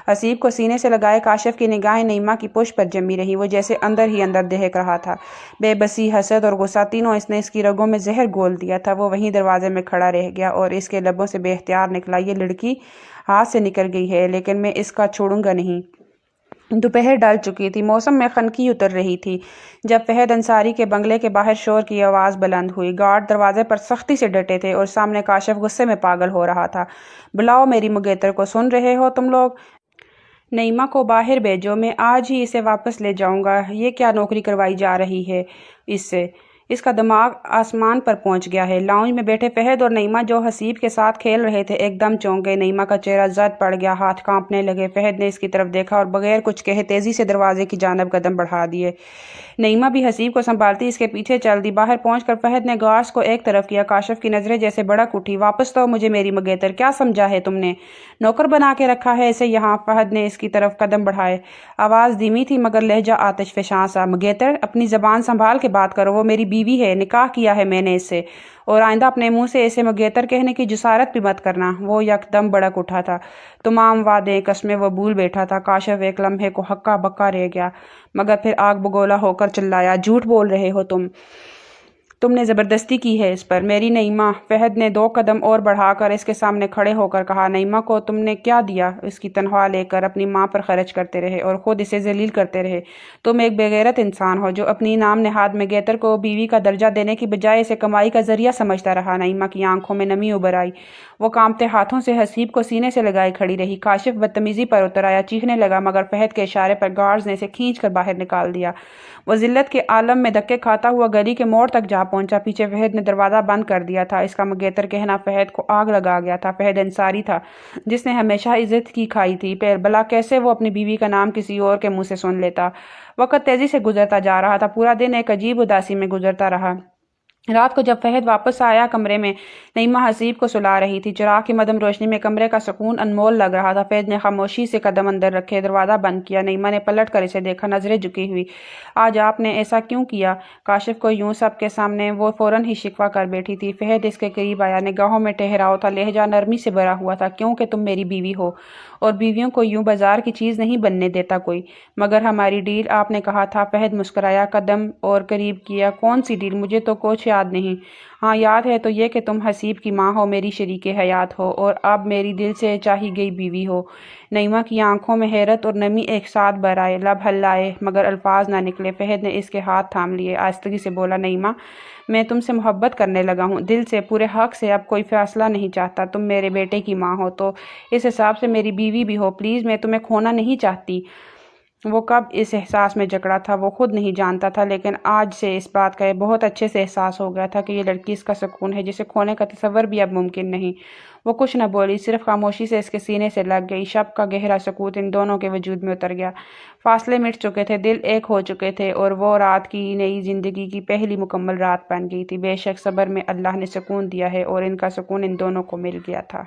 حسیب کو سینے سے لگائے کاشف کی نگاہیں نعیمہ کی پشت پر جمی رہی، وہ جیسے اندر ہی اندر دہک رہا تھا۔ بے بسی، حسد اور غصہ تینوں اس نے اس کی رگوں میں زہر گھول دیا تھا۔ وہ وہیں دروازے میں کھڑا رہ گیا اور اس کے لبوں سے بے اختیار نکلا، یہ لڑکی ہاتھ سے نکل گئی ہے لیکن میں اس کا چھوڑوں گا نہیں۔ دوپہر ڈل چکی تھی، موسم میں خنکی اتر رہی تھی جب فہد انصاری کے بنگلے کے باہر شور کی آواز بلند ہوئی۔ گارڈ دروازے پر سختی سے ڈٹے تھے اور سامنے کاشف غصے میں پاگل ہو رہا تھا۔ بلاؤ میری منگیتر کو، سن رہے ہو تم لوگ؟ نعیمہ کو باہر بھیجو، میں آج ہی اسے واپس لے جاؤں گا۔ یہ کیا نوکری کروائی جا رہی ہے اس سے؟ اس کا دماغ آسمان پر پہنچ گیا ہے۔ لاؤنج میں بیٹھے فہد اور نعیمہ جو حسیب کے ساتھ کھیل رہے تھے ایک دم چونک گئے۔ نعیمہ کا چہرہ زرد پڑ گیا، ہاتھ کانپنے لگے۔ فہد نے اس کی طرف دیکھا اور بغیر کچھ کہے تیزی سے دروازے کی جانب قدم بڑھا دیے۔ نعیمہ بھی حسیب کو سنبھالتی اس کے پیچھے چل دی۔ باہر پہنچ کر فہد نے گارڈز کو ایک طرف کیا۔ کاشف کی نظریں جیسے بھڑک اٹھی۔ واپس دو مجھے میری منگیتر، کیا سمجھا ہے تم نے؟ نوکر بنا کے رکھا ہے اسے یہاں؟ فہد نے اس کی طرف قدم بڑھائے، آواز دھیمی تھی مگر لہجہ آتش فشاں سا۔ منگیتر، اپنی زبان سنبھال کے بات کرو، وہ میری بیوی ہے، نکاح کیا ہے میں نے اس سے، اور آئندہ اپنے منہ سے اسے منگیتر کہنے کی جسارت بھی مت کرنا۔ وہ یکدم بھڑک اٹھا تھا، تمام وعدے قسمیں وہ بھول بیٹھا تھا۔ کاشف ایک لمحے کو ہکا بکا رہ گیا مگر پھر آگ بگولا ہو کر چلایا، جھوٹ بول رہے ہو تم نے زبردستی کی ہے اس پر، میری نعیمہ۔ فہد نے 2 قدم اور بڑھا کر اس کے سامنے کھڑے ہو کر کہا، نعیمہ کو تم نے کیا دیا؟ اس کی تنخواہ لے کر اپنی ماں پر خرچ کرتے رہے اور خود اسے ذلیل کرتے رہے۔ تم ایک بے غیرت انسان ہو جو اپنی نام نہاد منگیتر کو بیوی کا درجہ دینے کی بجائے اسے کمائی کا ذریعہ سمجھتا رہا۔ نعیمہ کی آنکھوں میں نمی ابھر آئی، وہ کانپتے ہاتھوں سے حسیب کو سینے سے لگائے کھڑی رہی۔ کاشف بدتمیزی پر اتر آیا، چیخنے لگا مگر فہد کے اشارے پر گارڈز نے اسے کھینچ کر باہر نکال دیا۔ وہ ذلت کے عالم میں دھکے کھاتا ہوا گلی کے موڑ تک جا پہنچا۔ پیچھے فہد نے دروازہ بند کر دیا تھا۔ اس کا منگیتر کہنا فہد کو آگ لگا گیا تھا۔ فہد انصاری تھا جس نے ہمیشہ عزت کی کھائی تھی، بھلا کیسے وہ اپنی بیوی کا نام کسی اور کے منہ سے سن لیتا؟ وقت تیزی سے گزرتا جا رہا تھا، پورا دن ایک عجیب اداسی میں گزرتا رہا۔ رات کو جب فہد واپس آیا کمرے میں نعیمہ حسیب کو سلا رہی تھی۔ چراغ کی مدھم روشنی میں کمرے کا سکون انمول لگ رہا تھا۔ فہد نے خاموشی سے قدم اندر رکھے، دروازہ بند کیا۔ نعیمہ نے پلٹ کر اسے دیکھا، نظریں جھکی ہوئی۔ آج آپ نے ایسا کیوں کیا؟ کاشف کو یوں سب کے سامنے وہ فوراً ہی شکوہ کر بیٹھی تھی۔ فہد اس کے قریب آیا، نگاہوں میں ٹھہراؤ تھا، لہجہ نرمی سے بھرا ہوا تھا، کیونکہ تم میری بیوی ہو اور بیویوں کو یوں بازار کی چیز نہیں بننے دیتا کوئی۔ مگر ہماری ڈیل آپ نے کہا تھا۔ فہد مسکرایا، قدم اور قریب کیا۔ کون سی ڈیل؟ مجھے تو کچھ یاد نہیں۔ ہاں یاد ہے تو یہ کہ تم حسیب کی ماں ہو، میری شریک حیات ہو اور اب میری دل سے چاہی گئی بیوی ہو۔ نعیمہ کی آنکھوں میں حیرت اور نمی ایک ساتھ بھر آئے، لب ہلائے مگر الفاظ نہ نکلے۔ فہد نے اس کے ہاتھ تھام لیے، آہستگی سے بولا، نعیمہ میں تم سے محبت کرنے لگا ہوں دل سے، پورے حق سے، اب کوئی فیصلہ نہیں چاہتا۔ تم میرے بیٹے کی ماں ہو تو اس حساب سے میری بیوی بھی ہو، پلیز، میں تمہیں کھونا نہیں چاہتی۔ وہ کب اس احساس میں جکڑا تھا وہ خود نہیں جانتا تھا، لیکن آج سے اس بات کا بہت اچھے سے احساس ہو گیا تھا کہ یہ لڑکی اس کا سکون ہے جسے کھونے کا تصور بھی اب ممکن نہیں۔ وہ کچھ نہ بولی، صرف خاموشی سے اس کے سینے سے لگ گئی۔ شب کا گہرا سکوت ان دونوں کے وجود میں اتر گیا، فاصلے مٹ چکے تھے، دل ایک ہو چکے تھے اور وہ رات کی نئی زندگی کی پہلی مکمل رات بن گئی تھی۔ بے شک صبر میں اللہ نے سکون دیا ہے اور ان کا سکون ان دونوں کو مل گیا تھا۔